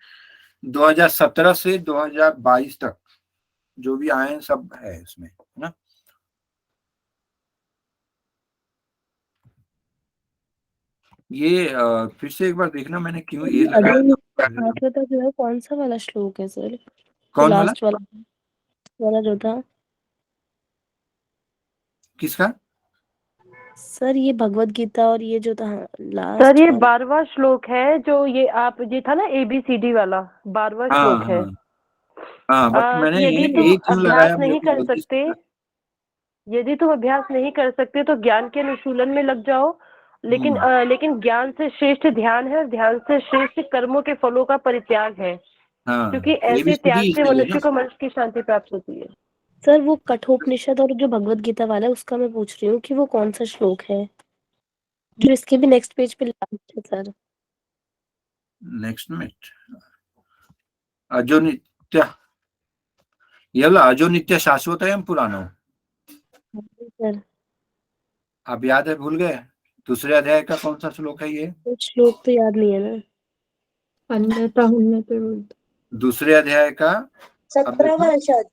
2017 से 2022 तक जो भी आए हैं, सब है इसमें, है ना। ये फिर से एक बार देखना, मैंने क्यों ये लगाया। शाश्वत जो है कौन सा वाला श्लोक है सर? कौन वाला? लास्ट वाला जो था किसका? सर, ये भगवत गीता और ये जो था लास्ट सर ये वाला। 12वां श्लोक है, जो ये था ना ABCD वाला 12वां हाँ श्लोक है। हाँ, बट मैंने यदि तुम एक क्यों अभ्यास लगाया, मेरे नहीं को कर गलती सकते, से। यदि तुम अभ्यास नहीं कर सकते तो ज्ञान के अनुशीलन में लग जाओ। लेकिन लेकिन ज्ञान से श्रेष्ठ ध्यान है, और ध्यान से श्रेष्ठ कर्मों के फलों का परित्याग है, हाँ, क्योंकि ऐसे ABCD त्याग से सही है ना। मनुष्य को मनुष्य की शांति प्राप्त होती है। सर वो कठोपनिषद और जो भगवत गीता वाला है, उसका मैं पूछ रही हूँ कि वो कौन सा श्लोक है जो इसके भी नेक्स्ट पेज पे लास्ट है सर? नेक्स्ट मिनट, अजो नित्य, ये वाला अजो नित्य शाश्वत है, हम पुरानो। सर आप याद है, भूल गए? दूसरे अध्याय का कौन सा श्लोक है ये? तो श्लोक तो याद नहीं है ना। दूसरे अध्याय का, अब देखो, 17वां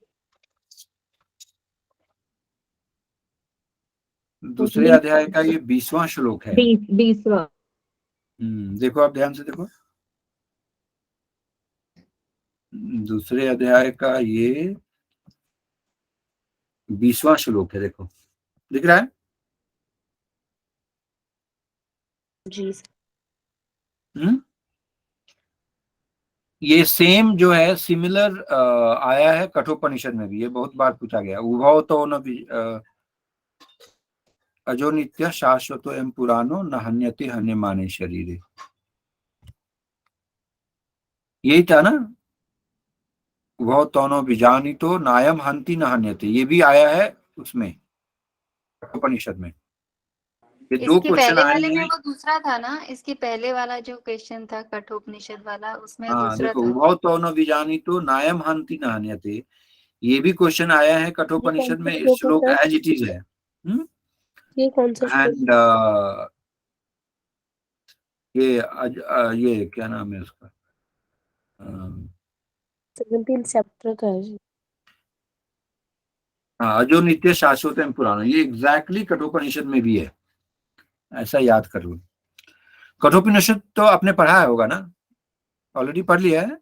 दूसरे अध्याय का ये 20वां श्लोक है। 20वां। देखो, आप ध्यान से देखो, दूसरे अध्याय का ये 20वां श्लोक है, देखो, दिख रहा है? जी हम्म ये सेम जो है, सिमिलर आया है कठोपनिषद में भी, ये बहुत बार पूछा गया। उभव तो न अजो नित्य शाश्वतो एवं पुरानो न हन्यते हन्यमाने शरीरे, यही था ना। उभव तौनो बीजानितो नायम हंति न हन्यते, ये भी आया है उसमें, कठोपनिषद में। ये दो इसके क्वेश्चन पहले आए वाले में हैं। वो दूसरा था ना, इसके पहले वाला जो क्वेश्चन था कठोपनिषद वाला, उसमें हाँ दूसरा देखो, था। उभव तौनो बीजानितो नायम हंति न हन्यते, ये भी क्वेश्चन आया है ये कौन कठोपनिषद सा में, श्लोक है श्लोक सर? एज इट इज है। ये कौन सा श्लोक? एंड ये क्या नाम है उसका? 17 चैप्टर का है। हाँ, जो नित्य शाश्वत एवं पुराना, ये एग्जैक्टली कठोपनिषद में भी है, ऐसा याद कर लो। कठोपनिषद तो आपने पढ़ा होगा ना, ऑलरेडी पढ़ लिया है।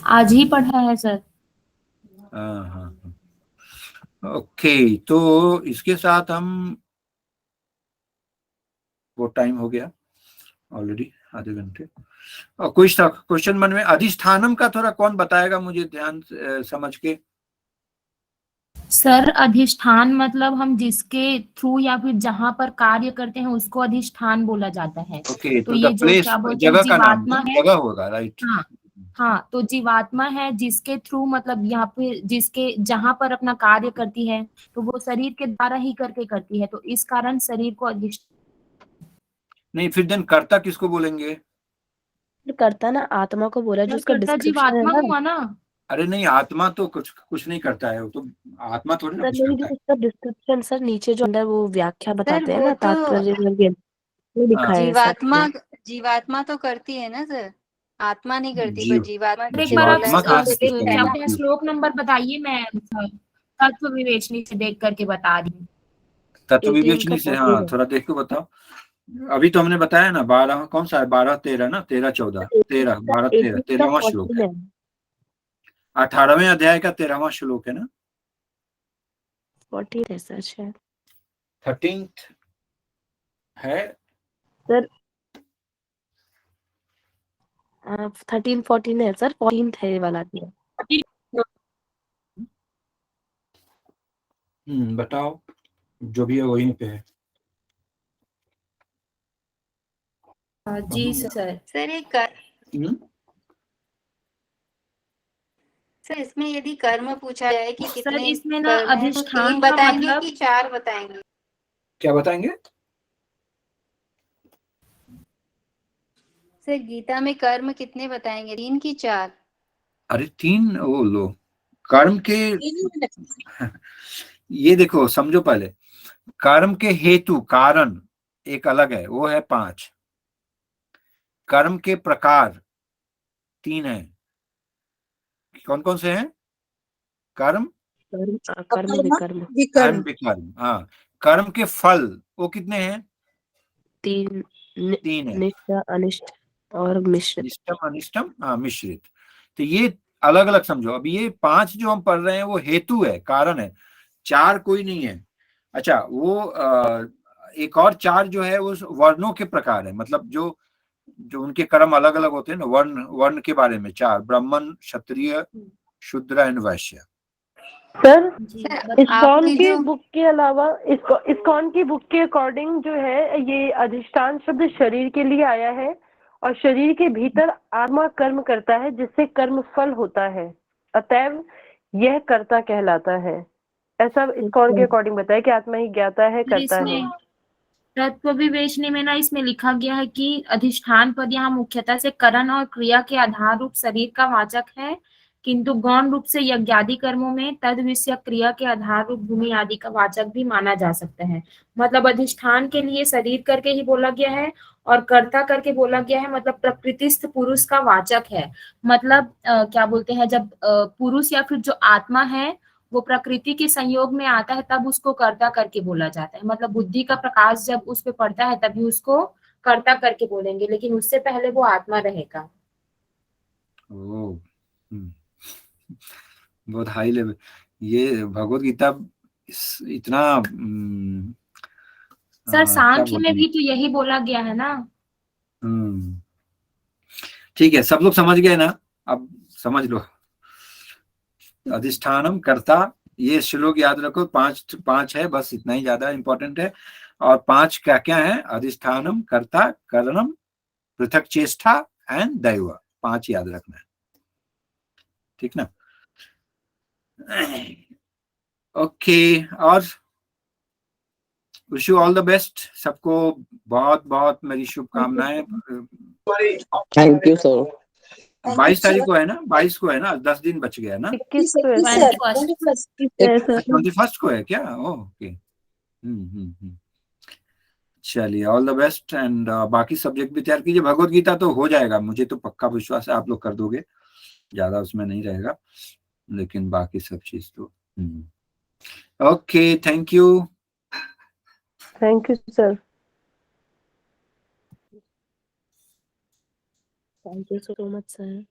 आज ही पढ़ा है सर। हाँ। ओके, तो इसके साथ हम, वो टाइम हो गया, ऑलरेडी आधे घंटे। और कोई क्वेश्चन मन में? अधिष्ठानम का थोड़ा कौन बताएगा मुझे ध्यान समझ के? सर अधिष्ठान मतलब हम जिसके थ्रू या फिर जहां पर कार्य करते हैं उसको अधिष्ठान बोला जाता है। ओके, तो तो ये द जो प्लेस, क्या बोलते हैं जगह का नाम जीवात्मा है, जगह होगा, राइट? हाँ हाँ, तो जीवात्मा है जिसके थ्रू मतलब यहाँ पे जिसके जहां पर अपना कार्य करती है तो वो शरीर के द्वारा ही करके करती है, तो इस कारण शरीर को अधिष्ठान। नहीं, फिर देन कर्ता किसको बोलेंगे? करता ना आत्मा को बोला, जो उसका करता डिस्क्रिप्शन है जीवात्मा ना हुआ ना। अरे नहीं, आत्मा तो कुछ नहीं करता है, वो तो आत्मा थोड़ी ना सर, कुछ मेरी करता जो है। उसका डिस्क्रिप्शन सर नीचे जो अंदर वो व्याख्या सर बताते हैं वो ना तो तात्पर्य वर्ग, वो लिखा हाँ, है सब जीवात्मा में। जीवात्मा तो करती है ना सर, आत्मा नहीं करती, पर जीव जीवात्मा एक बार आप बोला है जीवात्मा तो कहाँ से फिर किसको क्या कहना। बोलते हैं बोलती है? श्लोक नंबर बताइए, मैं तत्व विवेचनी से देख करके बता रही हूँ। तत्व 18 विवेचनी का से, 14 हाँ, थोड़ा देख के बताओ। अभी तो हमने बताया ना 12, कौन सा है? 12, 13 ना, 13, 14, 13, 12, 13, 18 का 13वां श्लोक 14 है। है। 18वें अध्याय का 13वां श्लोक है ना? 14 है सर शायद। 13th है। सर 13 14 है सर, 14 है ये वाला भी। बताओ, जो भी है वहीं पे है। जी सर। सर ये हम्म? सर इसमें यदि कर्म पूछा जाए कि सर कितने इसमें ना कर्म है तो अधिष्ठान 3 का बताएंगे मतलब कि 4 बताएंगे? क्या बताएंगे? सर गीता में कर्म कितने बताएंगे, 3 की 4? अरे 3, वो लो कर्म के, ये देखो समझो पहले, कर्म के हेतु कारण एक अलग है, वो है 5। कर्म के प्रकार 3 है। कौन कौन से हैं? कर्म, कर्म विकर्म एंड विकर्म। हाँ, कर्म के फल वो कितने हैं? 3 है। निष्ठ अनिष्ट और मिश्रित। निष्ठम अनिष्टम, हाँ, मिश्रित। तो ये अलग अलग समझो। अब ये 5 जो हम पढ़ रहे हैं वो हेतु है, कारण है, 4 कोई नहीं है। अच्छा, वो एक और 4 जो है वो वर्णों के प्रकार है, मतलब जो जो उनके कर्म अलग अलग होते हैं ना, वर्ण वर्ण के बारे में 4, ब्राह्मण, क्षत्रिय, शूद्र and Vysya. Sir sir ISKCON आपकी की जो बुक के अलावा इस्कॉन की बुक के अकॉर्डिंग जो है ये अधिष्ठान शब्द शरीर के लिए आया है, और शरीर के भीतर आत्मा कर्म करता है जिससे कर्म फल होता है, अतएव यह कर्ता कहलाता है। ऐसा इस्कॉन के अकॉर्डिंग बताया कि आत्मा ही ज्ञाता है, फिर करता है। इसमें तत्व विवेचनी में ना इसमें लिखा गया है कि अधिष्ठान पद यहाँ मुख्यतः से करण और क्रिया के आधार रूप शरीर का वाचक है, किंतु गौण रूप से यज्ञादि कर्मों में तद विषय क्रिया के आधार रूप भूमि आदि का वाचक भी माना जा सकता है। मतलब अधिष्ठान के लिए शरीर करके ही बोला गया है और कर्ता करके बोला गया है, मतलब प्रकृतिस्थ पुरुष का वाचक है। मतलब क्या बोलते हैं, जब पुरुष या फिर जो आत्मा है वो प्रकृति के संयोग में आता है तब उसको कर्ता करके बोला जाता है। मतलब बुद्धि का प्रकाश जब उस पे पड़ता है तभी उसको कर्ता करके बोलेंगे, लेकिन उससे पहले वो आत्मा रहेगा। ओह, बहुत हाई लेवल। ये भगवत गीता इतना सर क्या सांख्य में बोलेंगे? भी तो यही बोला गया है ना। ठीक है, सब लोग समझ गए ना? अब समझ लो, अधिष्ठानम, कर्ता, ये श्लोक याद रखो। 5 है बस, इतना ही ज्यादा इंपॉर्टेंट है। और 5 क्या क्या है? अधिष्ठानम, कर्ता, करणम, पृथक चेष्टा एंड दैव। 5 याद रखना है, ठीक ना? ओके, और wish you all the best. सबको बहुत बहुत मेरी शुभकामनाएं। Thank you sir. 22 तारीख को है ना? 22 को है ना? 10 दिन बच गया ना? 21 को है सर। 21 को है क्या? ओके। चलिए, ऑल द बेस्ट। एंड बाकी सब्जेक्ट भी तैयार कीजिए। भगवत गीता तो हो जाएगा, मुझे तो पक्का विश्वास है आप लोग कर दोगे, ज्यादा उसमें नहीं रहेगा, लेकिन बाकी सब चीज तो okay. Thank you sir. Thank you so much sir.